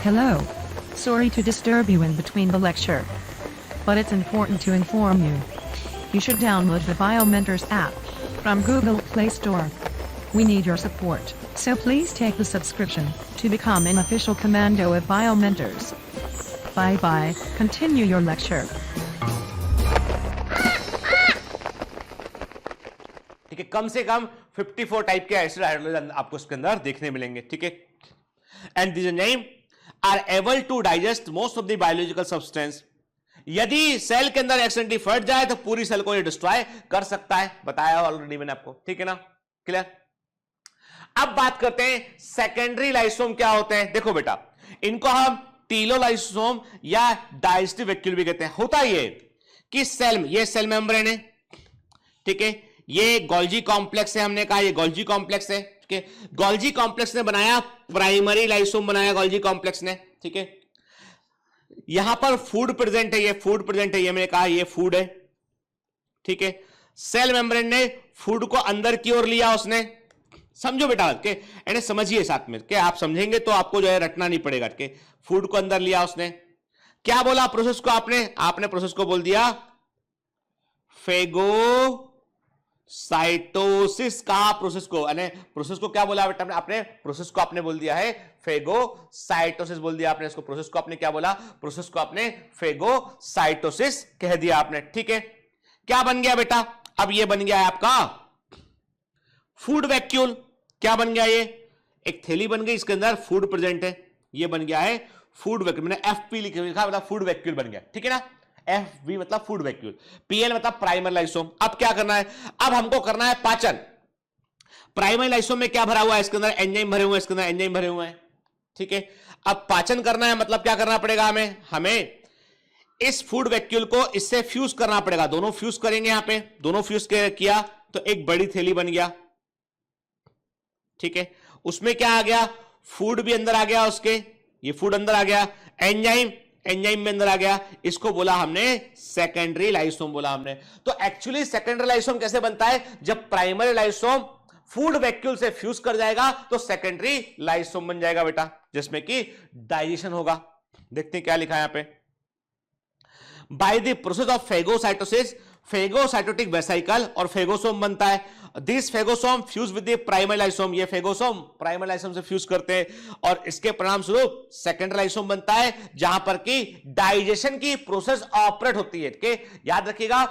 Hello. Sorry to disturb you in between the lecture, but it's important to inform you. You should download the BioMentors app from Google Play Store. We need your support, so please take the subscription to become an official commando of BioMentors. Bye bye. Continue your lecture. ठीक है, कम से कम 54 type के acid hydrolysis आपको इसके अंदर देखने मिलेंगे। ठीक है, and this enzyme are able to digest most of the biological substance. यदि सेल के अंदर एक्सीडेंटली फट जाए तो पूरी सेल को ये डिस्ट्रॉय कर सकता है, बताया ऑलरेडी मैंने आपको। ठीक है ना, क्लियर। अब बात करते हैं सेकेंडरी लाइसोम क्या होते हैं। देखो बेटा, इनको हम टीलोलाइसोम या डाइजेस्टिव वैक्यूल भी कहते हैं। होता ये कि ये सेल मेम्ब्रेन है, ठीक है, ये गोल्जी कॉम्प्लेक्स है, हमने कहा ये गोल्जी कॉम्प्लेक्स है। ठीक है, गोल्जी कॉम्प्लेक्स ने बनाया प्राइमरी लाइसोम, बनाया गोल्जी कॉम्प्लेक्स ने। ठीक है, यहां पर फूड प्रेजेंट है, ये फूड प्रेजेंट है, ये मैंने कहा ये फूड है। ठीक है, सेल मेम्ब्रेन ने फूड को अंदर की ओर लिया उसने। समझो बेटा के समझिए साथ में, के आप समझेंगे तो आपको जो है रटना नहीं पड़ेगा। के फूड को अंदर लिया उसने, क्या बोला प्रोसेस को, आपने प्रोसेस को बोल दिया फेगोसाइटोसिस। कहा प्रोसेस को, प्रोसेस को क्या बोला बेटा आपने प्रोसेस को आपने बोल दिया है फेगोसाइटोसिस बोल दिया आपने इसको। प्रोसेस को आपने क्या बोला, प्रोसेस को आपने फेगोसाइटोसिस कह दिया आपने। ठीक है, क्या बन गया बेटा, अब ये बन गया है आपका फूड वैक्यूल। क्या बन गया, ये एक थैली बन गई, इसके अंदर फूड प्रेजेंट है, ये बन गया है फूड वैक्यूल। मैंने एफपी लिखा, मतलब फूड वैक्यूल बन गया। ठीक है ना, एफबी मतलब फूड वैक्यूल, पीएल मतलब प्राइमरी लाइसोम। अब क्या करना है, अब हमको करना है पाचन। प्राइमरी लाइसोम में क्या भरा हुआ है, इसके अंदर एंजाइम भरे हुए हैं, इसके अंदर एंजाइम भरे हुए हैं। ठीक है, अब पाचन करना है, मतलब क्या करना पड़ेगा हमें इस फूड वैक्यूल को इससे फ्यूज करना पड़ेगा। दोनों फ्यूज करेंगे, यहां पे दोनों फ्यूज किया तो एक बड़ी थैली बन गया। ठीक है, उसमें क्या आ गया, फूड भी अंदर आ गया उसके, ये फूड अंदर आ गया, एंजाइम में अंदर आ गया, इसको बोला हमने सेकेंडरी लाइसोम बोला हमने। तो एक्चुअली सेकेंडरी लाइसोम कैसे बनता है, जब प्राइमरी लाइसोम फूड वैक्यूल से फ्यूज कर जाएगा तो सेकेंडरी लाइसोम बन जाएगा बेटा, जिसमें कि डाइजेशन होगा। देखते हैं क्या लिखा है यहां पे, by the process of phagocytosis phagocytotic vesicle और फेगोसोम बनता है। This phagosome fuse with the primary lysome, ये फेगोसोम प्राइमरी लाइसोम से फ्यूज करते हैं और इसके परिणाम स्वरूप सेकेंडरी लाइसोम बनता है, जहां पर कि डाइजेशन की प्रोसेस ऑपरेट होती है। के याद रखिएगा,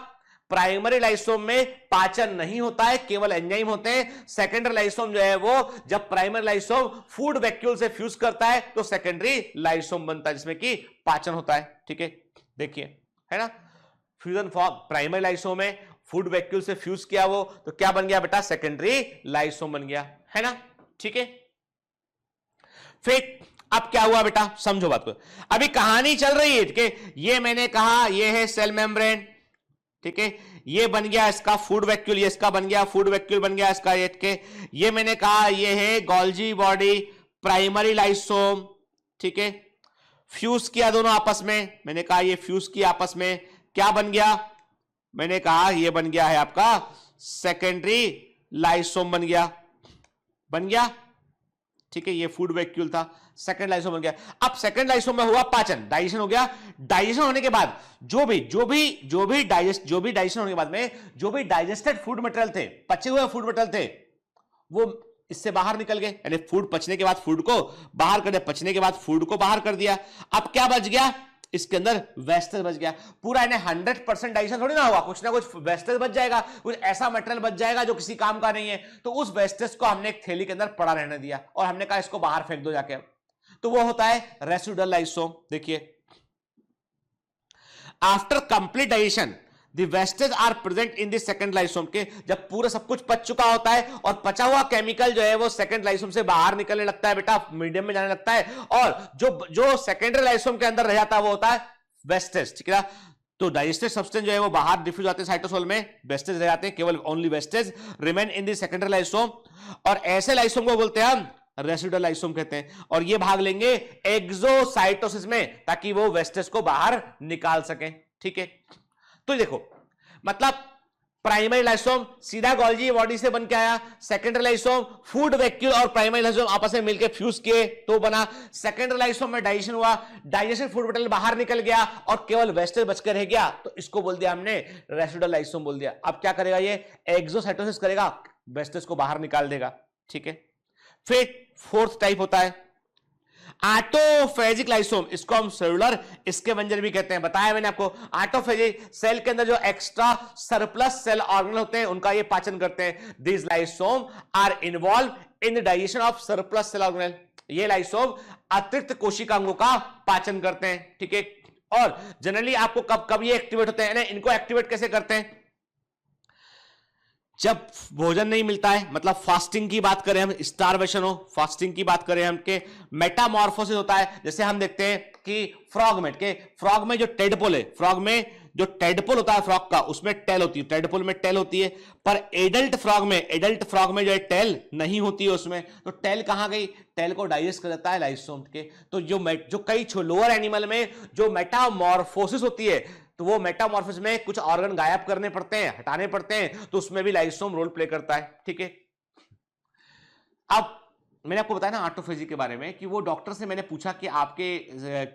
प्राइमरी लाइसोम में पाचन नहीं होता है, केवल एंजाइम होते हैं। सेकेंडरी लाइसोम जो है वो जब प्राइमरी लाइसोम फूड वैक्यूल से फ्यूज करता है तो सेकेंडरी लाइसोम बनता है, जिसमें कि पाचन होता है। ठीक है, देखिए है ना, फ्यूजन फॉर्म प्राइमरी लाइसोम में फूड वैक्यूल से फ्यूज किया वो, तो क्या बन गया बेटा, सेकेंडरी लाइसोम बन गया, है ना। ठीक है, फिर अब क्या हुआ बेटा, समझो बात को। अभी कहानी चल रही है कि ये मैंने कहा ये है सेल मेम्ब्रेन, ठीक है, ये बन गया इसका फूड वैक्यूल, ये इसका बन गया फूड वैक्यूल, बन गया इसका ये मैंने कहा ये है गोल्जी बॉडी, प्राइमरी लाइसोम, ठीक है, फ्यूज किया दोनों आपस में, मैंने कहा ये फ्यूज किया आपस में, क्या बन गया, मैंने कहा ये बन गया है आपका सेकेंडरी लाइसोम, बन गया, ठीक है, ये फूड वैक्यूल था, सेकंड लाइसोम बन गया। अब सेकंड लाइसोम में हुआ पाचन, डाइजेशन हो गया, डाइजेशन होने के बाद जो भी डाइजेशन होने के बाद में जो भी डाइजेस्टेड फूड मटेरियल थे, पचे हुए फूड मटेरियल थे, वो इससे बाहर निकल गए, यानी फूड पचने के बाद फूड को बाहर कर दिया, पचने के बाद फूड को बाहर कर दिया। अब क्या बच गया इसके अंदर, वेस्टेज बच गया। पूरा इन्हें 100% डाइजेशन थोड़ी ना हुआ, कुछ ना कुछ वेस्टेज बच जाएगा, कुछ ऐसा मटेरियल बच जाएगा जो किसी काम का नहीं है, तो उस वेस्टेज को हमने एक थैली के अंदर पड़ा रहने दिया और हमने कहा इसको बाहर फेंक दो जाके, तो वो होता है रेसिडुअल लाइसोम। देखिए, after complete digestion The wastes are present in the second lysosome के, जब पूरा सब कुछ पच चुका होता है और पचा हुआ केमिकल जो है वो सेकंड लाइसोम से बाहर निकलने लगता है बेटा, मीडियम में जाने लगता है, और जो सेकेंडरी लाइसोम के अंदर रह जाता है वो होता है वेस्टेज, ठीक है। तो डाइजेस्टेड सब्सटेंस जो है वो बाहर डिफ्यूज आते हैं साइटोसोल में, वेस्टेज रह जाते हैं, केवल only wastage remain in the secondary लाइसोम, और ऐसे लाइसोम को बोलते हैं हम रेसिडुअल लाइसोम कहते हैं, और ये भाग लेंगे एक्सोसाइटोसिस में ताकि वो वेस्टेज को बाहर निकाल सकें, ठीक है। तो देखो, मतलब प्राइमरी लाइसोम सीधा गोल्जी बॉडी से बन के आया, सेकेंडरी लाइसोम फूड वैक्यूल और प्राइमरी लाइसोम आपस में मिलकर फ्यूज किए तो बना, सेकेंडरी लाइसोम में डाइजेशन हुआ, डाइजेशन फूड मटेरियल बाहर निकल गया और केवल वेस्टेज बचकर रह गया, तो इसको बोल दिया हमने रेसिडुअल लाइसोम बोल दिया। अब क्या करेगा ये, एक्सोसाइटोसिस करेगा, वेस्टेज को बाहर निकाल देगा, ठीक है। फिर फोर्थ टाइप होता है ऑटोफेजिक लाइसोम, इसको हम सेलुलर स्कैवेंजर भी कहते हैं, बताया मैंने आपको। ऑटोफेजिक सेल के अंदर जो एक्स्ट्रा सरप्लस सेल ऑर्गेनल होते हैं उनका ये पाचन करते हैं। This lysosome are involved in the digestion of surplus cell organelle, ये लाइसोम अतिरिक्त कोशिकांगों का पाचन करते हैं, ठीक है। और जनरली आपको कब कब ये एक्टिवेट होते हैं, इनको एक्टिवेट कैसे करते हैं, जब भोजन नहीं मिलता है, मतलब फास्टिंग की बात करें हम, स्टारवेशन हो, फास्टिंग की बात करें हम, के मेटामॉर्फोसिस होता है। जैसे हम देखते हैं कि फ्रॉग में जो टेडपोल है, फ्रॉग में जो टेडपोल होता है फ्रॉग का, उसमें टेल होती है, टेडपोल में टेल होती है, पर एडल्ट फ्रॉग में जो है टेल नहीं होती है उसमें, तो टेल कहां गई, टेल को डाइजेस्ट कर देता है लाइसोम के। तो जो कई लोअर एनिमल में जो मेटामॉर्फोसिस होती है, तो वो मेटामॉर्फोसिस में कुछ ऑर्गन गायब करने पड़ते हैं, हटाने पड़ते हैं, तो उसमें भी लाइसोम रोल प्ले करता है, ठीक है। अब मैंने आपको बताया ना ऑटोफेजी के बारे में, कि वो डॉक्टर से मैंने पूछा कि आपके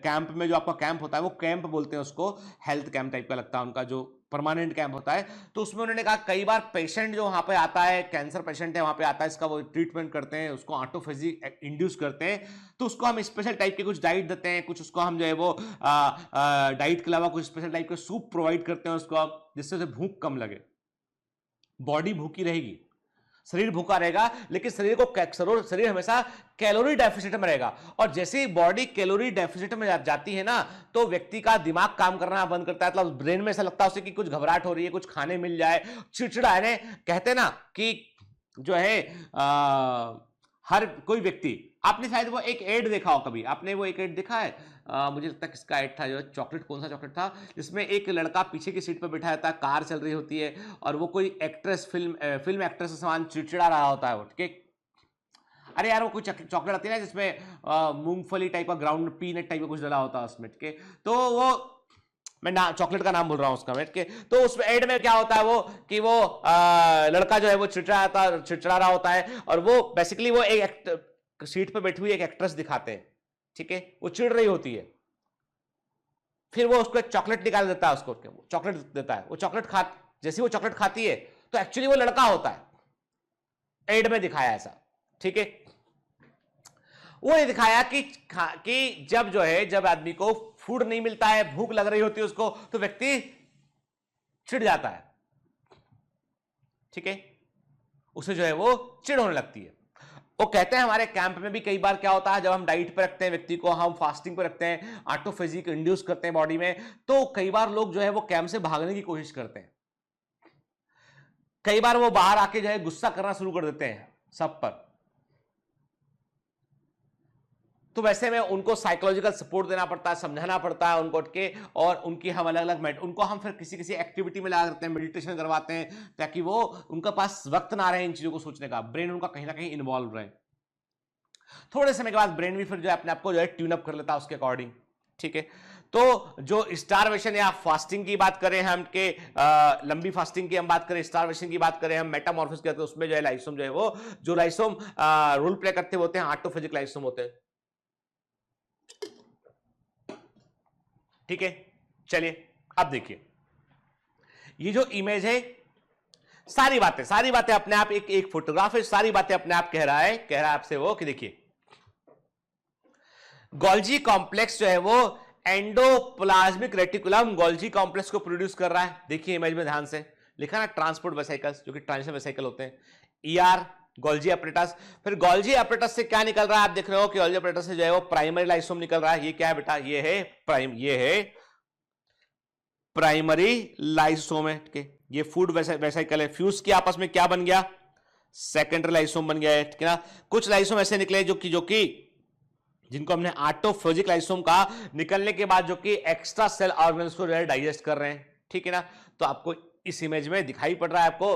कैंप में, जो आपका कैंप होता है वो कैंप बोलते हैं उसको, हेल्थ कैंप टाइप का लगता है उनका, जो परमानेंट कैंप होता है, तो उसमें उन्होंने कहा कई बार पेशेंट जो वहां पे आता है, कैंसर पेशेंट है वहां पे आता है, इसका वो ट्रीटमेंट करते हैं, उसको ऑटोफेजी इंड्यूस करते हैं, तो उसको हम स्पेशल टाइप के कुछ डाइट देते हैं, कुछ उसको हम जो है वो डाइट के अलावा कुछ स्पेशल टाइप के सूप प्रोवाइड करते हैं उसको, जिससे उसे भूख कम लगे, बॉडी भूखी रहेगी, शरीर भूखा रहेगा, लेकिन शरीर हमेशा कैलोरी डेफिसिट में रहेगा, और जैसे ही बॉडी कैलोरी डेफिसिट में जाती है ना, तो व्यक्ति का दिमाग काम करना बंद करता है, मतलब ब्रेन में ऐसा लगता है उसे कि कुछ घबराहट हो रही है, कुछ खाने मिल जाए, चिड़चिड़ा है। कहते हैं ना कि जो है हर कोई व्यक्ति, आपने शायद वो एक एड देखा हो कभी, आपने वो एक एड देखा है, मुझे लगता है किसका एड था, जो चॉकलेट, कौन सा चॉकलेट था, जिसमें एक लड़का पीछे की सीट पर बैठा रहता है, कार चल रही होती है, और वो कोई एक्ट्रेस, फिल्म एक्ट्रेस से समान चिड़चिड़ा रहा होता है वो, ठीक है। अरे यार, वो कोई चॉकलेट आती है ना जिसमें मूंगफली टाइप का, ग्राउंड पीनट टाइप का कुछ डला होता है उसमें, ठीक है। तो वो मैं चॉकलेट का नाम भूल रहा हूँ उसका, बैठ के, तो उस एड में क्या होता है वो, कि वो लड़का जो है वो चिड़चिड़ा रहा होता है, और वो बेसिकली वो एक सीट पे बैठी हुई एक एक्ट्रेस दिखाते हैं, ठीक है, वो चिढ़ रही होती है, फिर वो उसको एक चॉकलेट निकाल देता है, उसको चॉकलेट देता है, वो जैसे वो चॉकलेट खाती है तो एक्चुअली वो लड़का होता है, एड में दिखाया ऐसा, ठीक है। वो ये दिखाया कि जब आदमी को फूड नहीं मिलता है, भूख लग रही होती है उसको, तो व्यक्ति चिढ़ जाता है, ठीक है, उसे जो है वो चिढ़ होने लगती है। वो कहते हैं हमारे कैंप में भी कई बार क्या होता है, जब हम डाइट पे रखते हैं व्यक्ति को, हम फास्टिंग पे रखते हैं, ऑटोफेजी को इंड्यूस करते हैं बॉडी में, तो कई बार लोग जो है वो कैंप से भागने की कोशिश करते हैं, कई बार वो बाहर आके जो है गुस्सा करना शुरू कर देते हैं सब पर। तो वैसे में उनको साइकोलॉजिकल सपोर्ट देना पड़ता है, समझाना पड़ता है उनको के, और उनकी हम अलग अलग उनको हम फिर किसी किसी एक्टिविटी में लगा देते हैं, मेडिटेशन करवाते हैं, ताकि वो उनके पास वक्त ना रहे इन चीजों को सोचने का, ब्रेन उनका कहीं ना कहीं इन्वॉल्व रहे। थोड़े समय के बाद ब्रेन भी फिर जो है अपने आप को जो है ट्यून अप कर लेता है उसके अकॉर्डिंग, ठीक है। तो जो स्टारवेशन या फास्टिंग की बात करें हम के लंबी फास्टिंग की हम बात करें, स्टारवेशन की बात करें हम, मेटामॉर्फोसिस करते हैं, उसमें जो है लाइसोम जो है वो जो लाइसोम रोल प्ले करते होते हैं ऑटोफेजिक लाइसोम होते हैं, ठीक है। चलिए अब देखिए ये जो इमेज है, सारी बातें अपने आप एक फोटोग्राफ है, सारी बातें अपने आप कह रहा है आपसे वो कि देखिए गोल्जी कॉम्प्लेक्स जो है वो एंडोप्लाज्मिक रेटिकुलम गोल्जी कॉम्प्लेक्स को प्रोड्यूस कर रहा है। देखिए इमेज में ध्यान से लिखा ना ट्रांसपोर्ट वेसिकल्स, जो कि ट्रांजिशन वेसिकल होते हैं, ईआर गोल्जी अपरेटस। फिर गोल्जी अपरेटस से क्या निकल रहा है, आप देख रहे हो कि गोल्जी अपरेटस से जो है वो प्राइमरी लाइसोम निकल रहा है। ये क्या है बेटा, ये है प्राइमरी लाइसोम है, ठीक है। ये फूड वेसिकल है, फ्यूज की आपस में क्या बन गया, सेकेंडरी लाइसोम बन गया है, ठीक है ना। कुछ लाइसोम ऐसे निकले जो कि जिनको हमने ऑटोफेजिक लाइसोम कहा, निकलने के बाद जो कि एक्स्ट्रा सेल ऑर्गेन्स को जो है डाइजेस्ट कर रहे हैं, ठीक है ना। तो आपको इस इमेज में दिखाई पड़ रहा है आपको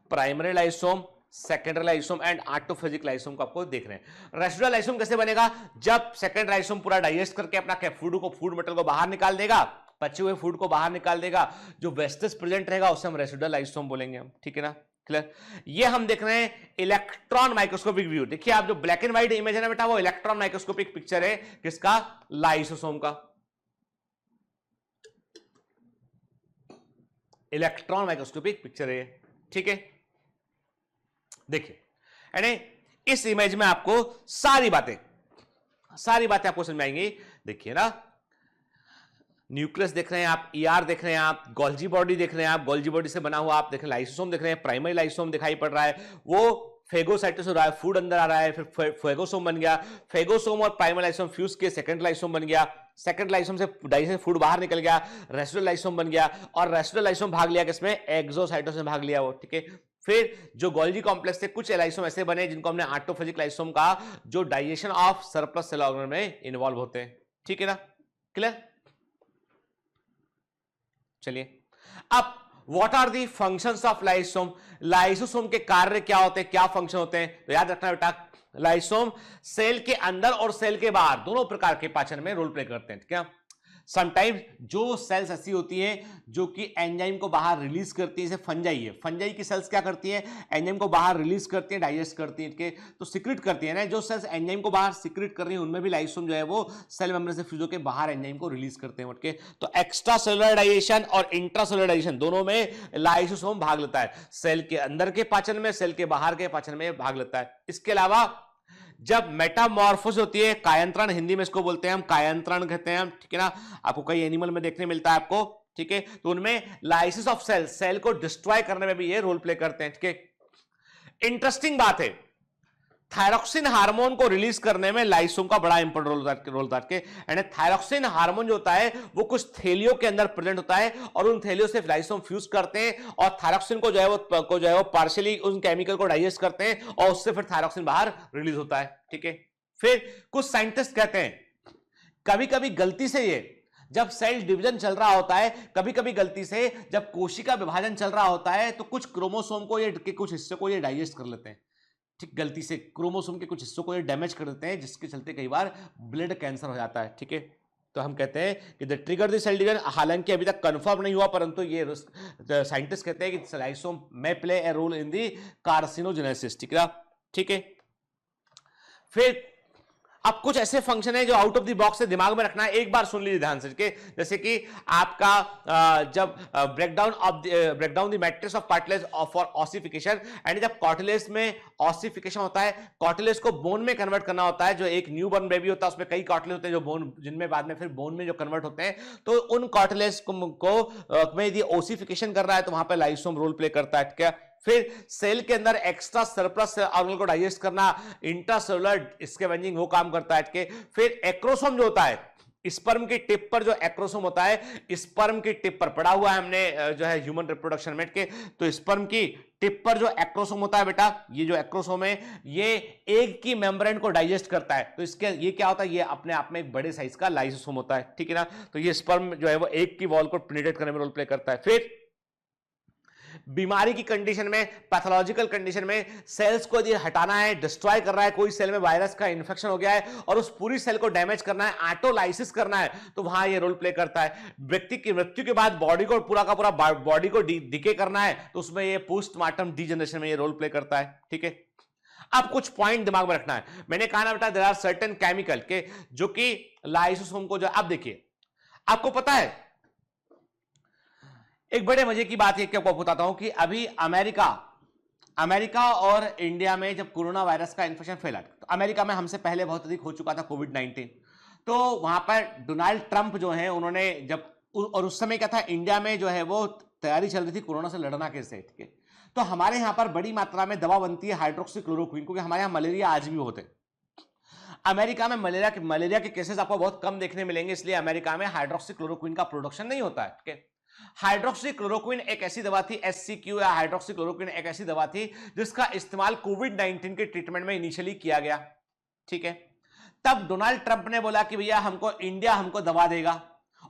primary lysome, secondary lysome and autophagic lysome को आपको देख रहे हैं। रेसिडुअल लाइसोम कैसे बनेगा, जब सेकेंडरी लाइसोम पूरा डाइजेस्ट करके अपना फूड मटेरियल को बाहर निकाल देगा, बचे हुए फूड को बाहर निकाल देगा, जो वेस्टेज प्रेजेंट रहेगा उसे हम रेसिडुअल लाइसोम बोलेंगे हम, ठीक है ना, क्लियर। ये हम देख रहे हैं इलेक्ट्रॉन माइक्रोस्कोपिक व्यू। देखिए आप जो ब्लैक एंड व्हाइट इमेज है ना बेटा, वो इलेक्ट्रॉन माइक्रोस्कोपिक पिक्चर है किसका, लाइसोसोम का। इलेक्ट्रॉन माइक्रोस्कोपिक पिक्चर है, ठीक है। देखिए यानी इस इमेज में आपको सारी बातें आपको समझ में आएंगी। देखिए ना, न्यूक्लियस देख रहे हैं आप, ईआर देख रहे हैं आप, गोल्जी बॉडी देख रहे हैं आप, गोल्जी बॉडी से बना हुआ आप देख रहे हैं, लाइसोसोम देख रहे हैं, प्राइमरी लाइसोसोम दिखाई पड़ रहा है, वो फेगोसाइटोस हो रहा है, फूड अंदर आ रहा है, फिर फेगोसोम बन गया, फेगोसोम और प्राइमरी लाइसोम फ्यूज के सेकंड लाइसोम बन गया, सेकंड लाइसोम से डाइजेशन फूड बाहर निकल गया, रेसिडुअल लाइसोम बन गया, और रेसिडुअल लाइसोम भाग लिया किसमें, एक्सोसाइटोस में भाग लिया वो, ठीक है। फिर जो गोल्जी कॉम्प्लेक्स से कुछ लाइसोम ऐसे बने जिनको हमने ऑटोफेजिक लाइसोम कहा, जो digestion of surplus cell organ में इन्वॉल्व होते हैं, ठीक है ना, क्लियर। चलिए अब what are the functions of lysosome, lysosome के कार्य क्या होते हैं, क्या फंक्शन होते हैं, तो याद रखना बेटा, लाइसोम सेल के अंदर और सेल के बाहर दोनों प्रकार के पाचन में रोल प्ले करते हैं, ठीक है। समटाइम्स जो सेल्स ऐसी होती हैं जो कि एंजाइम को बाहर रिलीज करती है, जैसे फंजाई है, फंजाई की सेल्स क्या करती है, एंजाइम को बाहर रिलीज करती है, डाइजेस्ट करती है, तो सिक्रेट करती है ना। जो सेल्स एंजाइम को बाहर सिक्रेट कर रही है उनमें भी लाइसोम जो है वो सेल मेम्ब्रेन से फ्यूज होकर बाहर एंजाइम को रिलीज करते हैं, ओके। तो एक्स्ट्रा सेलुलर डाइजेशन और इंट्रा सेलुलर डाइजेशन दोनों में लाइसोसोम भाग लेता है, सेल के अंदर के पाचन में, सेल के बाहर के पाचन में भाग लेता है। इसके अलावा जब मेटामॉर्फोसिस होती है, कायांतरण हिंदी में इसको बोलते हैं हम, कायांतरण कहते हैं हम, ठीक है ना, आपको कई एनिमल में देखने मिलता है आपको, ठीक है। तो उनमें लाइसिस ऑफ सेल, सेल को डिस्ट्रॉय करने में भी ये रोल प्ले करते हैं, ठीक है। इंटरेस्टिंग बात है, थायरॉक्सिन हार्मोन को रिलीज करने में लाइसोम का बड़ा इंपॉर्टेंट रोल होता है, यानी थायरॉक्सिन हार्मोन जो होता है वो कुछ थैलियों के अंदर प्रेजेंट होता है, और उन थैलियों से लाइसोम फ्यूज करते हैं और थायरॉक्सिन को जो है वो पार्शियली उन केमिकल को डाइजेस्ट करते हैं, और उससे फिर थायरॉक्सिन बाहर रिलीज होता है, ठीक है। फिर कुछ साइंटिस्ट कहते हैं कभी कभी गलती से ये जब सेल डिवीजन चल रहा होता है, कभी कभी गलती से जब कोशिका विभाजन चल रहा होता है, तो कुछ क्रोमोसोम को ये कुछ हिस्से को ये डाइजेस्ट कर लेते हैं, ठीक, गलती से क्रोमोसोम के कुछ हिस्सों को ये डैमेज कर देते हैं, जिसके चलते कई बार ब्लड कैंसर हो जाता है, ठीक है। तो हम कहते हैं कि the trigger the cell division, हालांकि अभी तक कंफर्म नहीं हुआ, परंतु ये साइंटिस्ट कहते हैं कि लाइसोम में play a role in the carcinogenesis, ठीक है। फिर अब कुछ ऐसे फंक्शन है जो आउट ऑफ द बॉक्स से दिमाग में रखना है, एक बार सुन लीजिए ध्यान से, जैसे कि आपका जब breakdown the matrix of cartilage for ossification, and जब कार्टिलेज में ऑसिफिकेशन होता है, कार्टिलेज को बोन में कन्वर्ट करना होता है, जो एक न्यू बॉर्न बेबी होता है उसमें कई कार्टिलेज होते हैं जो बोन, जिनमें बाद में फिर बोन में जो कन्वर्ट होते हैं, तो उन कार्टिलेज को में यदि ऑसिफिकेशन कर रहा है तो वहां पर लाइसोम रोल प्ले करता है, क्या। फिर सेल के अंदर एक्स्ट्रा सरप्लस ऑर्गेनल को डाइजेस्ट करना, इंट्रासेलुलर स्कैवेंजिंग वो काम करता है, कि फिर एक्रोसोम जो होता है, स्पर्म की टिप पर जो एक्रोसोम होता है, स्पर्म की टिप पर पढ़ा हुआ है हमने जो है ह्यूमन रिप्रोडक्शन में के, तो स्पर्म की टिप पर जो एक्रोसोम होता है बेटा, ये जो एक्रोसोम है ये एग की मेम्ब्रेन को डाइजेस्ट करता है। तो इसके ये क्या होता है, ये अपने आप में एक बड़े साइज का लाइसोसोम होता है, ठीक है ना। तो ये स्पर्म जो है वो एग की वॉल को पेनिट्रेट करने में रोल प्ले करता है। फिर बीमारी की कंडीशन में, पैथोलॉजिकल कंडीशन में सेल्स को यदि हटाना है, डिस्ट्रॉय कर रहा है, कोई सेल में वायरस का इन्फेक्शन हो गया है और उस पूरी सेल को डैमेज करना है, ऑटोलाइसिस करना है, तो वहां ये रोल प्ले करता है। व्यक्ति की मृत्यु के बाद बॉडी को पूरा का पूरा बॉडी को डिके करना है, तो उसमें ये पोस्टमार्टम डीजनरेशन में ये रोल प्ले करता है, ठीक है। अब कुछ पॉइंट दिमाग में रखना है। मैंने कहा ना बेटा, देयर आर सर्टेन केमिकल के जो कि लाइसोसोम को जो, अब देखिए आपको पता है एक बड़े मजे की बात है, क्या आपको बताता हूं कि अभी अमेरिका और इंडिया में जब कोरोना वायरस का इन्फेक्शन फैला, तो अमेरिका में हमसे पहले बहुत अधिक हो चुका था कोविड-19, तो वहां पर डोनाल्ड ट्रंप जो है उन्होंने जब, और उस समय क्या था, इंडिया में जो है वो तैयारी चल रही थी कोरोना से लड़ना कैसे, ठीक है। तो हमारे यहां पर बड़ी मात्रा में दवा बनती है हाइड्रोक्सीक्लोरोक्विन, क्योंकि हमारे यहां मलेरिया आज भी होते हैं। अमेरिका में मलेरिया के केसेस आपको बहुत कम देखने मिलेंगे, इसलिए अमेरिका में हाइड्रोक्सीक्लोरोक्विन का प्रोडक्शन नहीं होता है, ठीक है। हाइड्रोक्सीक्लोरोक्विन एक ऐसी दवा थी, एससीक्यू या हाइड्रोक्सीक्लोरोक्विन एक ऐसी दवा थी जिसका इस्तेमाल कोविड-19 के ट्रीटमेंट में इनिशियली किया गया, ठीक है। तब डोनाल्ड ट्रंप ने बोला कि भैया इंडिया हमको दवा देगा,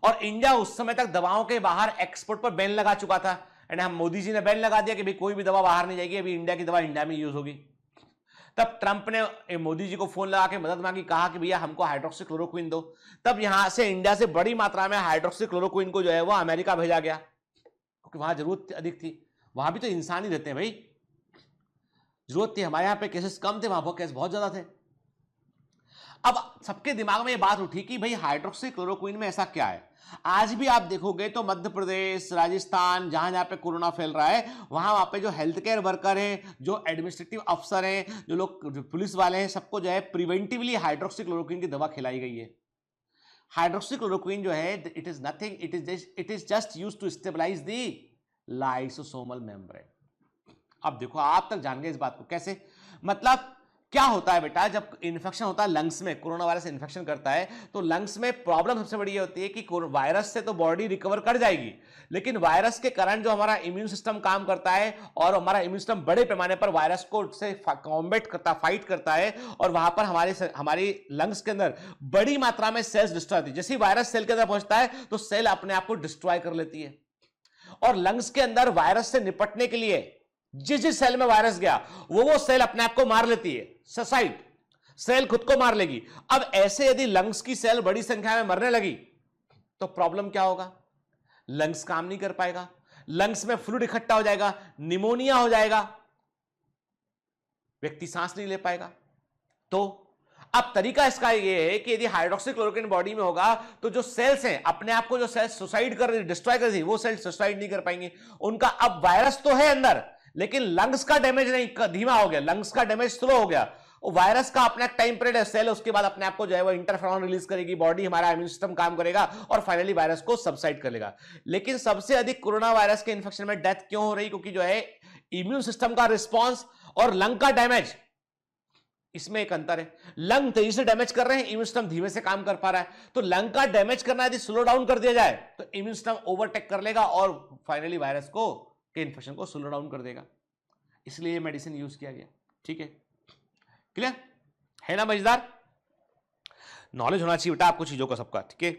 और इंडिया उस समय तक दवाओं के बाहर एक्सपोर्ट पर बैन लगा चुका था, एंड हम मोदी जी ने बैन लगा दिया कि भाई कोई भी दवा बाहर नहीं जाएगी, अभी इंडिया की दवा इंडिया में यूज होगी। तब ट्रंप ने मोदी जी को फोन लगा के मदद मांगी, कहा कि भैया हमको हाइड्रोक्सीक्लोरोक्विन दो। तब यहां से इंडिया से बड़ी मात्रा में हाइड्रोक्सीक्लोरोक्विन को जो है वो अमेरिका भेजा गया, क्योंकि वहां जरूरत अधिक थी। वहां भी तो इंसान ही रहते हैं भाई, जरूरत थी। हमारे यहां पे केसेस कम थे, वहां पर केस बहुत ज्यादा थे। अब सबके दिमाग में ये बात उठी कि भाई हाइड्रोक्सीक्लोरोक्विन में ऐसा क्या है। आज भी आप देखोगे तो मध्य प्रदेश, राजस्थान, जहां जहां पे कोरोना फैल रहा है, वहां पे जो हेल्थ केयर वर्कर हैं, जो एडमिनिस्ट्रेटिव अफसर हैं, जो लोग, जो पुलिस वाले हैं, सबको जो है प्रिवेंटिवली हाइड्रोक्सीक्लोरोक्विन की दवा खिलाई गई है। हाइड्रोक्सीक्लोरोक्विन जो है, it is nothing, it is just used to stabilize the lysosomal membrane. अब देखो, आप तक जान गए इस बात को कैसे, मतलब क्या होता है बेटा, जब इन्फेक्शन होता है लंग्स में, कोरोना वायरस इन्फेक्शन करता है, तो लंग्स में प्रॉब्लम सबसे बड़ी ये होती है कि वायरस से तो बॉडी रिकवर कर जाएगी, लेकिन वायरस के कारण जो हमारा इम्यून सिस्टम काम करता है, और हमारा इम्यून सिस्टम बड़े पैमाने पर वायरस को से कॉम्बैट करता, फाइट करता है, और वहां पर हमारी लंग्स के अंदर बड़ी मात्रा में सेल्स डिस्ट्रॉय होती है। जैसे ही वायरस सेल के अंदर पहुंचता है तो सेल अपने आप को डिस्ट्रॉय कर लेती है, और लंग्स के अंदर वायरस से निपटने के लिए जिस सेल में वायरस गया वो सेल अपने आप को मार लेती है, सुसाइड, सेल खुद को मार लेगी। अब ऐसे यदि लंग्स की सेल बड़ी संख्या में मरने लगी तो प्रॉब्लम क्या होगा, लंग्स काम नहीं कर पाएगा, लंग्स में फ्लूइड इकट्ठा हो जाएगा, निमोनिया हो जाएगा, व्यक्ति सांस नहीं ले पाएगा। तो अब तरीका इसका ये है कि यदि हाइड्रोक्सीक्लोरोक्विन बॉडी में होगा तो जो सेल्स हैं, अपने आप को जो सेल्स सुसाइड कर रही, डिस्ट्रॉय कर रही, वो सेल्स सुसाइड नहीं कर पाएंगे। उनका अब वायरस तो है अंदर, लेकिन लंग्स का डैमेज नहीं, धीमा हो गया, लंग्स का डैमेज स्लो हो गया। वायरस का अपना टाइम पीरियड है, सेल उसके बाद अपने आप को जो है वो इंटरफेरॉन रिलीज करेगी, बॉडी, हमारा इम्यून सिस्टम काम करेगा और फाइनली वायरस को सबसाइड कर लेगा। लेकिन सबसे अधिक कोरोना वायरस के इन्फेक्शन में डेथ क्यों हो रही, क्योंकि जो है इम्यून सिस्टम का रिस्पॉन्स और लंग का डैमेज, इसमें एक अंतर है। लंग तेजी से डैमेज कर रहे हैं, इम्यून सिस्टम धीमे से काम कर पा रहा है। तो लंग का डैमेज करना यदि स्लो डाउन कर दिया जाए तो इम्यून सिस्टम ओवरटेक कर लेगा और फाइनली वायरस को के इन्फेक्शन को स्लो डाउन कर देगा। इसलिए मेडिसिन यूज किया गया, ठीक है, क्लियर है ना, मजेदार। नॉलेज होना चाहिए बेटा आपको चीजों का सबका, ठीक है।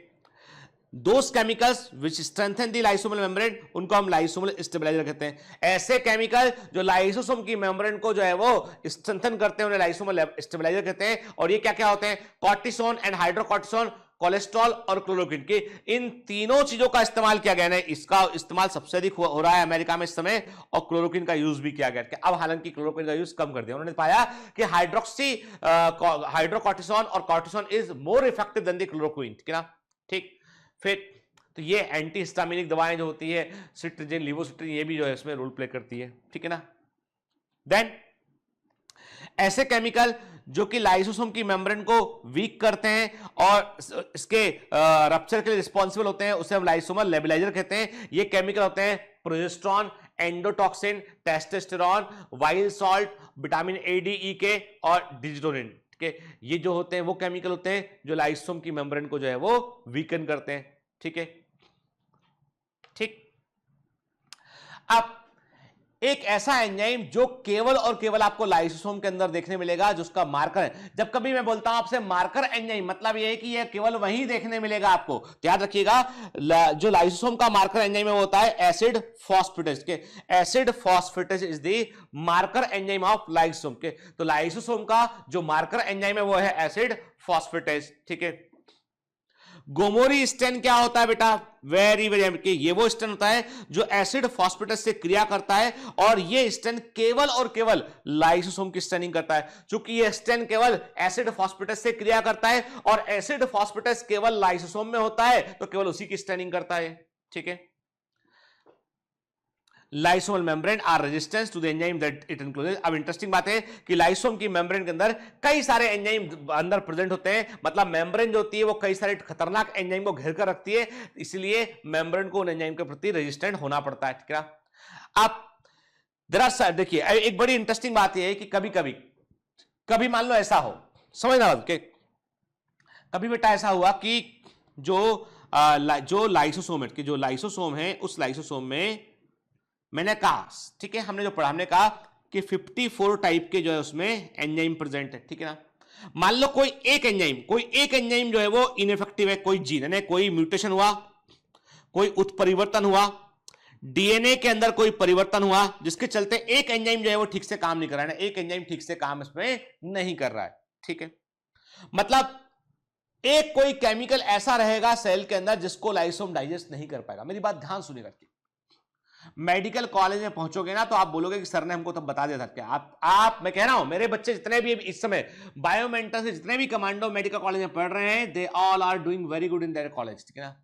Those chemicals which strengthen the lysosomal membrane, उनको हम लाइसोसोमल स्टेबलाइजर कहते हैं। ऐसे केमिकल जो लाइसोसोम की मेम्ब्रेन को जो है वो स्ट्रेंथन करते हैं, उन्हें लाइसोसोमल स्टेबलाइजर कहते हैं। और ये क्या क्या होते हैं, कॉर्टिसोन एंड हाइड्रोकॉर्टिसोन, कोलेस्ट्रॉल और क्लोरोक्विन की, इन तीनों चीजों का इस्तेमाल किया गया है। इसका इस्तेमाल सबसे अधिक हो रहा है अमेरिका में इस समय, और क्लोरोक्विन का यूज भी किया गया। अब हालांकि क्लोरोक्विन का यूज कम कर दिया, उन्होंने पाया कि हाइड्रोकॉर्टिसोन और cortisone is more effective than the chloroquine, ठीक है ना, ठीक। फिर तो ये एंटी हिस्टामिनिक दवाएं जो होती है, सिट्रिजिन, लिवोसिट्रिन, ये भी जो है इसमें रोल प्ले करती है, ठीक है ना। देन ऐसे केमिकल जो कि लाइसोसोम की मेम्ब्रेन को वीक करते हैं और इसके रप्चर के लिए रिस्पॉन्सिबल होते हैं, उसे हम लाइसोमल लेबलाइजर कहते हैं। ये केमिकल होते हैं प्रोजेस्टेरॉन, एंडोटॉक्सिन, टेस्टोस्टेरॉन, वाइल्ड salt, vitamin A, D, E K और डिजिटोनिन, ठीक है। ये जो होते हैं वो केमिकल होते हैं जो लाइसोसोम की मेम्ब्रेन को जो है वो वीकन करते हैं। ठीक है, ठीक। अब एक ऐसा एंजाइम जो केवल और केवल आपको लाइसोसोम के अंदर देखने मिलेगा, जो उसका मार्कर है। जब कभी मैं बोलता हूं आपसे मार्कर एंजाइम, मतलब यह है कि यह केवल वहीं देखने मिलेगा आपको। याद रखिएगा, जो लाइसोसोम का मार्कर एंजाइम है वो होता है एसिड फॉस्फेटेज के। Acid phosphatase is the marker enzyme of lysosome के। तो लाइसोसोम का जो मार्कर एंजाइम है वो है एसिड फॉस्फेटेज। ठीक है। गोमोरी स्टेन क्या होता है बेटा? वेरी वेरी, ये वो स्टेन होता है जो एसिड फॉस्फेटेज से क्रिया करता है, और ये स्टेन केवल और केवल लाइसोसोम की स्टेनिंग करता है। चूंकि ये स्टेन केवल एसिड फॉस्फेटेज से क्रिया करता है और एसिड फॉस्फेटेज केवल लाइसोसोम में होता है, तो केवल उसी की स्टेनिंग करता है। ठीक है। Lysomal membrane are resistance to the enzyme that it included. अब इंटरेस्टिंग बात है कि लाइसोम की मेम्ब्रेन के अंदर कई सारे एंजाइम अंदर प्रेजेंट होते हैं, मतलब मेम्ब्रेन जो होती है वो कई सारे खतरनाक एंजाइम को घेर कर रखती है, इसलिए मेम्ब्रेन को उन एंजाइम के प्रति रेजिस्टेंट होना पड़ता है। ठीक है। अब दरअसल देखिए, एक बड़ी इंटरेस्टिंग बात यह है कि कभी मान लो ऐसा हो, समझना कि कभी बेटा ऐसा हुआ कि जो लाइसोसोम है उस लाइसोसोम में मैंने कहा, ठीक है, हमने जो पढ़ा, हमने कहा कि 54 टाइप के जो है उसमें एंजाइम प्रेजेंट है। ठीक है ना। मान लो कोई एक एंजाइम जो है वो इनइफेक्टिव है, कोई जीन यानी कोई म्यूटेशन हुआ, कोई उत्परिवर्तन हुआ, डीएनए के अंदर कोई परिवर्तन हुआ, जिसके चलते एक एंजाइम जो है वो ठीक से काम नहीं कर रहा है, एक एंजाइम ठीक से काम इसमें नहीं कर रहा है। ठीक है। मतलब एक कोई केमिकल ऐसा रहेगा सेल के अंदर जिसको लाइसोम डाइजेस्ट नहीं कर पाएगा। मेरी बात ध्यान सुनिएगा। मेडिकल कॉलेज में पहुंचोगे ना तो आप बोलोगे कि सर ने हमको तब बता दिया था। क्या आप मैं कह रहा हूं, मेरे बच्चे जितने भी इस समय बायोमेंटल से जितने भी कमांडो मेडिकल कॉलेज में पढ़ रहे हैं, they all are doing very good in their college. ठीक है ना।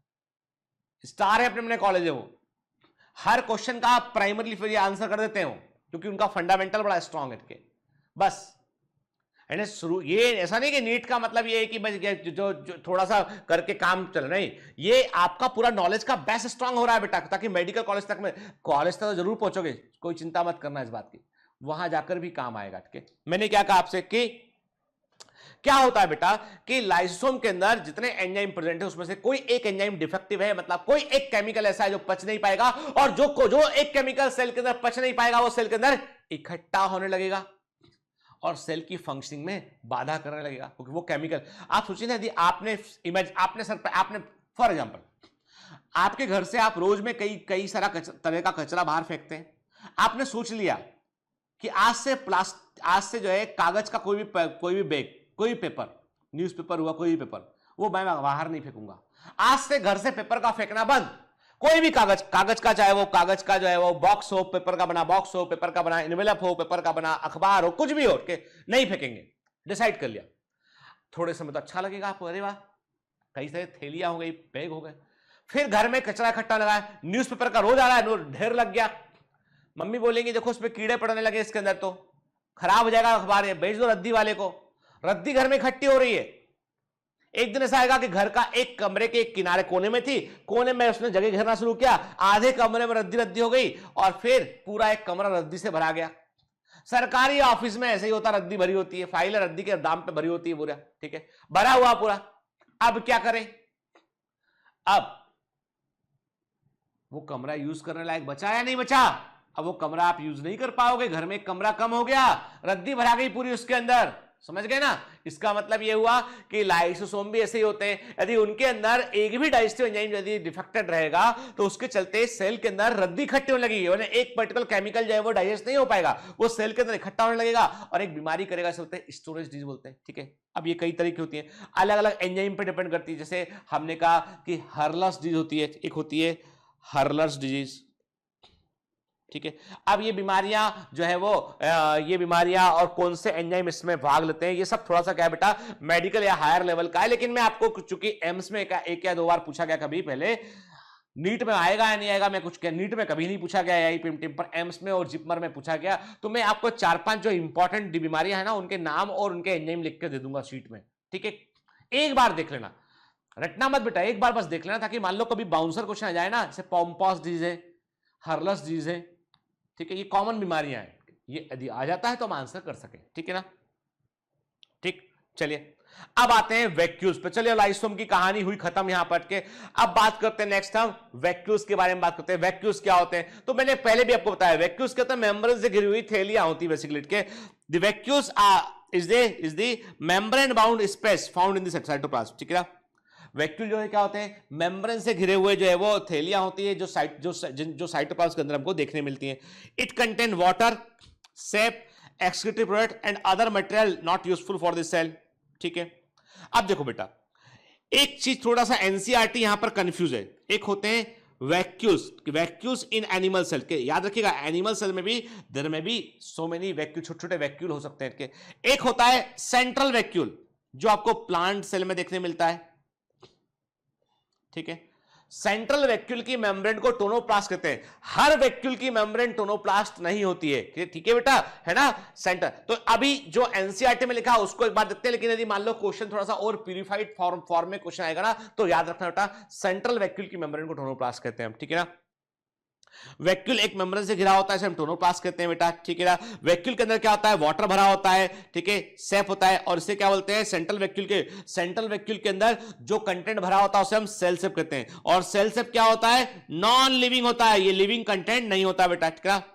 स्टार है अपने अपने कॉलेज है, वो हर क्वेश्चन का आप प्राइमरी फिर आंसर कर देते हो, क्योंकि उनका फंडामेंटल बड़ा स्ट्रांग है। बस शुरू, ये ऐसा नहीं कि नीट का मतलब ये है कि बस जो थोड़ा सा करके काम चल, नहीं, ये आपका पूरा नॉलेज का बेस स्ट्रांग हो रहा है बेटा, ताकि मेडिकल कॉलेज तक तो जरूर पहुंचोगे, कोई चिंता मत करना इस बात की, वहां जाकर भी काम आएगा। ठीक है। मैंने क्या कहा आपसे कि क्या होता है बेटा कि लाइसोसोम के अंदर जितने एंजाइम प्रेजेंट है उसमें से कोई एक एंजाइम डिफेक्टिव है, मतलब कोई एक केमिकल ऐसा है जो पच नहीं पाएगा, और जो एक केमिकल सेल के अंदर पच नहीं पाएगा वो सेल के अंदर इकट्ठा होने लगेगा और सेल की फंक्शनिंग में बाधा करने लगेगा, क्योंकि वो केमिकल, आप सोचिए ना, यदि आपने फॉर एग्जांपल आपके घर से आप रोज में कई सारा तरह का कचरा बाहर फेंकते हैं, आपने सोच लिया कि आज से जो है कागज का कोई भी बैग, कोई पेपर, न्यूज़पेपर हुआ, कोई भी पेपर, वो मैं बाहर नहीं फेंकूंगा। आज से घर से पेपर का फेंकना बंद, कोई भी कागज का, चाहे वो कागज का जो है वो बॉक्स हो, पेपर का बना बॉक्स हो, पेपर का बना एनवेलप हो, पेपर का बना अखबार हो, कुछ भी हो, के नहीं फेंकेंगे, डिसाइड कर लिया। थोड़े समय तो अच्छा लगेगा आपको, अरे वाह कई सारे थैलियां हो गई, बैग हो गए, फिर घर में कचरा इकट्ठा लगा है, न्यूज़पेपर का रोज आ रहा है, ढेर लग गया, मम्मी बोलेंगी देखो उसमें कीड़े पड़ने लगे, इसके अंदर तो खराब हो जाएगा अखबार, ये बेच दो रद्दी वाले को। रद्दी घर में इकट्ठी हो रही है। एक दिन ऐसा आएगा कि घर का एक कमरे के एक किनारे कोने में थी, कोने में उसने जगह घेरना शुरू किया, आधे कमरे में रद्दी हो गई और फिर पूरा एक कमरा रद्दी से भरा गया। सरकारी ऑफिस में ऐसे ही होता, रद्दी भरी होती है, फाइल रद्दी के दाम पे भरी होती है पूरा। ठीक है, भरा हुआ पूरा। अब क्या करें? अब वो कमरा यूज करने लायक बचा या नहीं बचा? अब वो कमरा आप यूज नहीं कर पाओगे, घर में एक कमरा कम हो गया, रद्दी भरा गई पूरी उसके अंदर, समझ गए ना? इसका मतलब ये हुआ कि लाइसोसोम भी ऐसे ही होते हैं, यदि उनके अंदर एक भी डाइजेस्टिव एंजाइम यदि डिफेक्टेड रहेगा तो उसके चलते सेल के अंदर रद्दी इकट्ठी होने लगेगी, यानी एक पर्टिकुलर केमिकल जो है वो डाइजेस्ट नहीं हो पाएगा, वो सेल के अंदर इकट्ठा होने लगेगा और एक बीमारी करेगा, इसे बोलते हैं स्टोरेज डिजीज बोलते हैं। ठीक है, अब ये कई तरह की होती है, अलग अलग एंजाइम पर डिपेंड करती है। जैसे हमने कहा कि हर्लर्स डिजीज होती है, एक होती है हर्लर्स डिजीज। ठीक है, अब ये बीमारियां जो है वो ये बीमारियां और कौन से एंजाइम इसमें भाग लेते हैं, ये सब थोड़ा सा क्या है बेटा मेडिकल या हायर लेवल का है। लेकिन मैं आपको, चूंकि एम्स में एक या दो बार पूछा गया, कभी पहले नीट में आएगा या नहीं आएगा, मैं कुछ नीट में कभी नहीं पूछा गया, आईपीएमटी पर एम्स में और जिपमर में पूछा गया, तो मैं आपको 4-5 जो इंपॉर्टेंट बीमारियां है ना उनके नाम और उनके एंजाइम लिख के दे दूंगा शीट में। ठीक है, एक बार देख लेना, रटना मत बेटा, एक बार बस देख लेना, ताकि मान लो कभी बाउंसर क्वेश्चन आ जाए ना, जैसे पॉम्पॉस डिजीज है, हर्लस डिजीज है, ठीक है, ये कॉमन बीमारियां हैं, ये यदि आ जाता है तो हम आंसर कर सके। ठीक है ना? ठीक, चलिए अब आते हैं वैक्यूल्स पे। चलिए लाइसोम की कहानी हुई खत्म यहां पर के। अब बात करते हैं नेक्स्ट हम वैक्यूल्स के बारे में बात करते हैं। वैक्यूल्स क्या होते हैं? तो मैंने पहले भी आपको बताया, वैक्यूल्स क्या होता है? मेम्ब्रेन से घिरी हुई थैलियां होती है बेसिकली के। The vacuoles is the membrane bound space found in the cytoplasm, ठीक है ना। वैक्यूल जो है क्या होते हैं? मेम्ब्रेन से घिरे हुए जो है वो थैलियां होती है जो साइटोप्लाज्म के अंदर हमको देखने मिलती हैं। It contain water, sap, excretory product and other material not useful for the cell, ठीक है। अब देखो बेटा, एक चीज थोड़ा सा एनसीईआरटी यहां पर कंफ्यूज है। एक होते हैं वैक्यूल्स इन एनिमल सेल के, याद रखिएगा एनिमल सेल में भी देयर में भी सो मेनी वैक्यूल, छोटे छोटे वैक्यूल हो सकते हैं के। एक होता है सेंट्रल वैक्यूल जो आपको प्लांट सेल में देखने मिलता है, ठीक है। सेंट्रल वैक्यूल की मेम्ब्रेन को टोनोप्लास्ट कहते हैं। हर वैक्यूल की मेम्ब्रेन टोनोप्लास्ट नहीं होती है, ठीक है बेटा, है ना। सेंटर तो अभी जो एनसीईआरटी में लिखा है उसको एक बार देखते हैं, लेकिन यदि मान लो क्वेश्चन थोड़ा सा और प्यूरिफाइड फॉर्म में क्वेश्चन आएगा ना, तो याद रखना बेटा सेंट्रल वैक्यूल की मेम्ब्रेन को टोनोप्लास्ट कहते हैं, ठीक है ना। वैक्यूल एक मेम्ब्रेन से घिरा होता है, इसे हम टोनोप्लास्ट कहते हैं बेटा, ठीक है ना। वैक्यूल के अंदर क्या होता है? वाटर भरा होता है, ठीक है, सेप होता है, और इसे क्या बोलते हैं? सेंट्रल वैक्यूल के अंदर जो कंटेंट भरा होता है उसे हम सेल सेप कहते हैं। और सेल सेप क्या होता है? नॉन लिविंग होता है, ये लिविंग कंटेंट नहीं होता बेटा,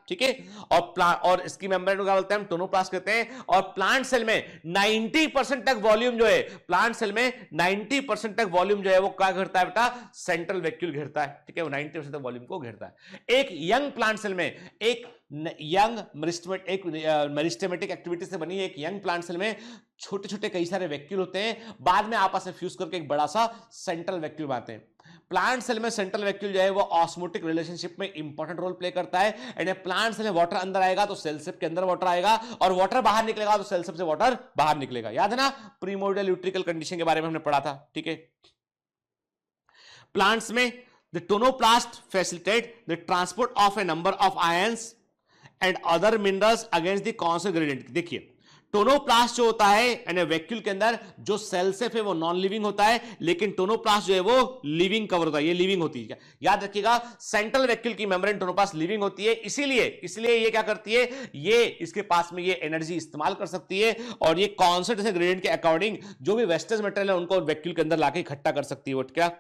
ठीक है। और इसकी मेम्ब्रेन को क्या बोलते हैं? हम टोनोप्लास्ट कहते हैं। और प्लांट सेल में 90% तक वॉल्यूम जो है, प्लांट सेल में 90% तक वॉल्यूम जो है वो क्या घेरता है बेटा? सेंट्रल वैक्यूल घेरता है, ठीक है, वो 90% तक वॉल्यूम को घेरता है। एक यंग प्लांट सेल में, एक यंग मेरिस्टेमेटिक एक्टिविटी से बनी एक यंग प्लांट सेल में छोटे छोटे कई सारे वैक्यूल होते हैं, बाद में आपस में फ्यूज करके एक बड़ा सा सेंट्रल वैक्यूल बनाते हैं। प्लांट सेल में सेंट्रल वैक्यूल जो है वो ऑस्मोटिक रिलेशनशिप में इंपॉर्टेंट रोल प्ले करता है। एंड प्लांट सेल में वाटर अंदर आएगा तो सेल सेप के अंदर वाटर आएगा, और वाटर बाहर निकलेगा तो सेल सेप से वाटर बाहर निकलेगा। याद है ना प्रीमोर्डियल यूट्रिकल कंडीशन के बारे में हमने पढ़ा था, ठीक है। प्लांट्स में the tonoplast facilitate the transport of a number of ions and other minerals against the constant gradient। देखिए टोनोप्लास्ट जो होता है यानी वैक्यूल के अंदर जो सेल सेप है वो नॉन लिविंग होता है, लेकिन टोनोप्लास्ट जो है वो लिविंग कवर होता है, ये लिविंग होती है। याद रखिएगा सेंट्रल वैक्यूल की मेम्ब्रेन टोनोप्लास्ट लिविंग होती है, इसीलिए ये क्या करती है? ये इसके पास में ये एनर्जी इस्तेमाल कर सकती है, और ये कॉन्सेंट्रेशन ग्रेडियंट के अकॉर्डिंग जो भी वेस्टेज मटेरियल है उनको वैक्यूल के अंदर लाके इकट्ठा कर सकती है, क्या,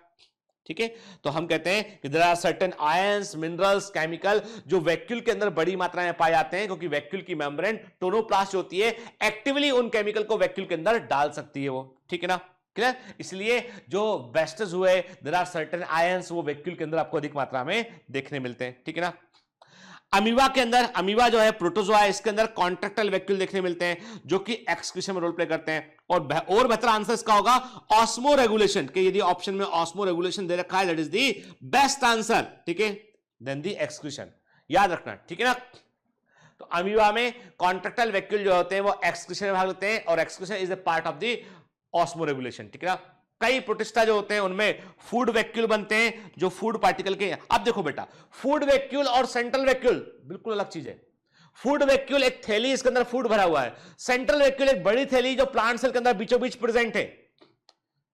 ठीक है। तो हम कहते हैं कि there are certain ions, minerals, chemical जो वैक्यूल के अंदर बड़ी मात्रा में पाए जाते हैं, क्योंकि वैक्यूल की मेम्ब्रेन टोनोप्लास्ट होती है, एक्टिवली उन केमिकल को वैक्यूल के अंदर डाल सकती है वो, ठीक है ना, क्लियर। इसलिए जो वेस्टेज हुए देयर आर सर्टेन आयंस वो वैक्यूल के अंदर आपको अधिक मात्रा में देखने मिलते हैं, ठीक है ना। अमीबा के अंदर, अमीबा जो है प्रोटोजोआ है, इसके अंदर कॉन्ट्रैक्टाइल वैक्यूल देखने मिलते हैं जो कि एक्सक्रीशन में रोल प्ले करते हैं। और बेहतर आंसर इसका होगा ऑस्मो रेगुलेशन, कि यदि ऑप्शन में ऑस्मो रेगुलेशन दे रखा है that is the best answer, ठीक है, देन द एक्सक्रीशन, याद रखना, ठीक है ना। तो अमीबा में कॉन्ट्रैक्टाइल वैक्यूल जो होते हैं वो एक्सक्रीशन में भाग लेते हैं, और excretion is a part of the osmo regulation, ठीक है ना। कई प्रोटिस्टा जो होते हैं उनमें फूड वैक्यूल बनते हैं जो फूड पार्टिकल के। अब देखो बेटा फूड वैक्यूल और सेंट्रल वैक्यूल बिल्कुल अलग चीज है। फूड वैक्यूल एक थैली, इसके अंदर फूड भरा हुआ है। सेंट्रल वैक्यूल एक बड़ी थैली जो प्लांट सेल के अंदर बीचों बीच प्रेजेंट है,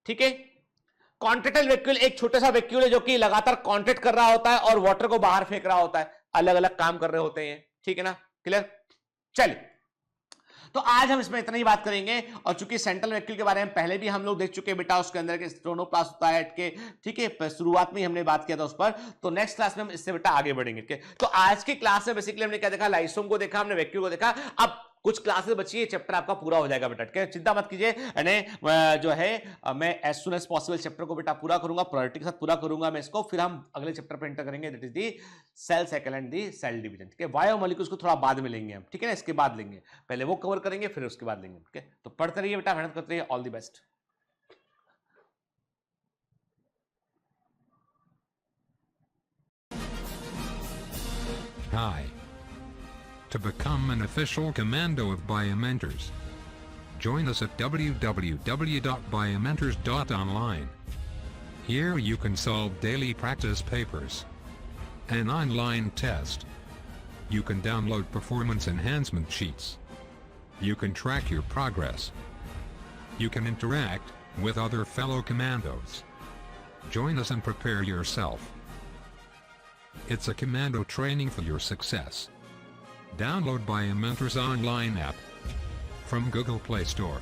ठीक है। कॉन्ट्रैक्टाइल वैक्यूल एक छोटा सा वैक्यूल है जो कि लगातार कॉन्ट्रैक्ट कर रहा होता है और वाटर को बाहर फेंक रहा होता है, अलग अलग काम कर रहे होते हैं, ठीक है ना, क्लियर। चलिए तो आज हम इसमें इतना ही बात करेंगे, और चूंकि सेंट्रल वैक्यूल के बारे में पहले भी हम लोग देख चुके हैं बेटा, उसके अंदर के टोनोप्लास्ट होता है के, ठीक है, शुरुआत में ही हमने बात किया था उस पर। तो नेक्स्ट क्लास में हम इससे बेटा आगे बढ़ेंगे, ठीक है। तो आज की क्लास में बेसिकली हमने क्या देखा? लाइसोम को देखा, हमने वैक्यूल को देखा। अब कुछ क्लासेस बची है, चैप्टर आपका पूरा हो जाएगा बेटा, ठीक है, चिंता मत कीजिए। जो है मैं as soon as possible chapter को बेटा पूरा करूंगा, प्रायोरिटी के साथ पूरा करूंगा मैं इसको, फिर हम अगले चैप्टर पर एंटर करेंगे, that is the cell cycle and the cell division, ठीक है। बायोमोलिक्यूल्स को थोड़ा बाद में लेंगे हम, ठीक है ना, इसके बाद लेंगे, पहले वो कवर करेंगे फिर उसके बाद लेंगे, ठीक है। तो पढ़ते रहिए बेटा, मेहनत करते रहिए, all the best. Hi. To become an official commando of Biomentors, join us at www.biomentors.online. Here you can solve daily practice papers, an online test. You can download performance enhancement sheets. You can track your progress. You can interact with other fellow commandos. Join us and prepare yourself. It's a commando training for your success. Download Biomentors online app from Google Play Store.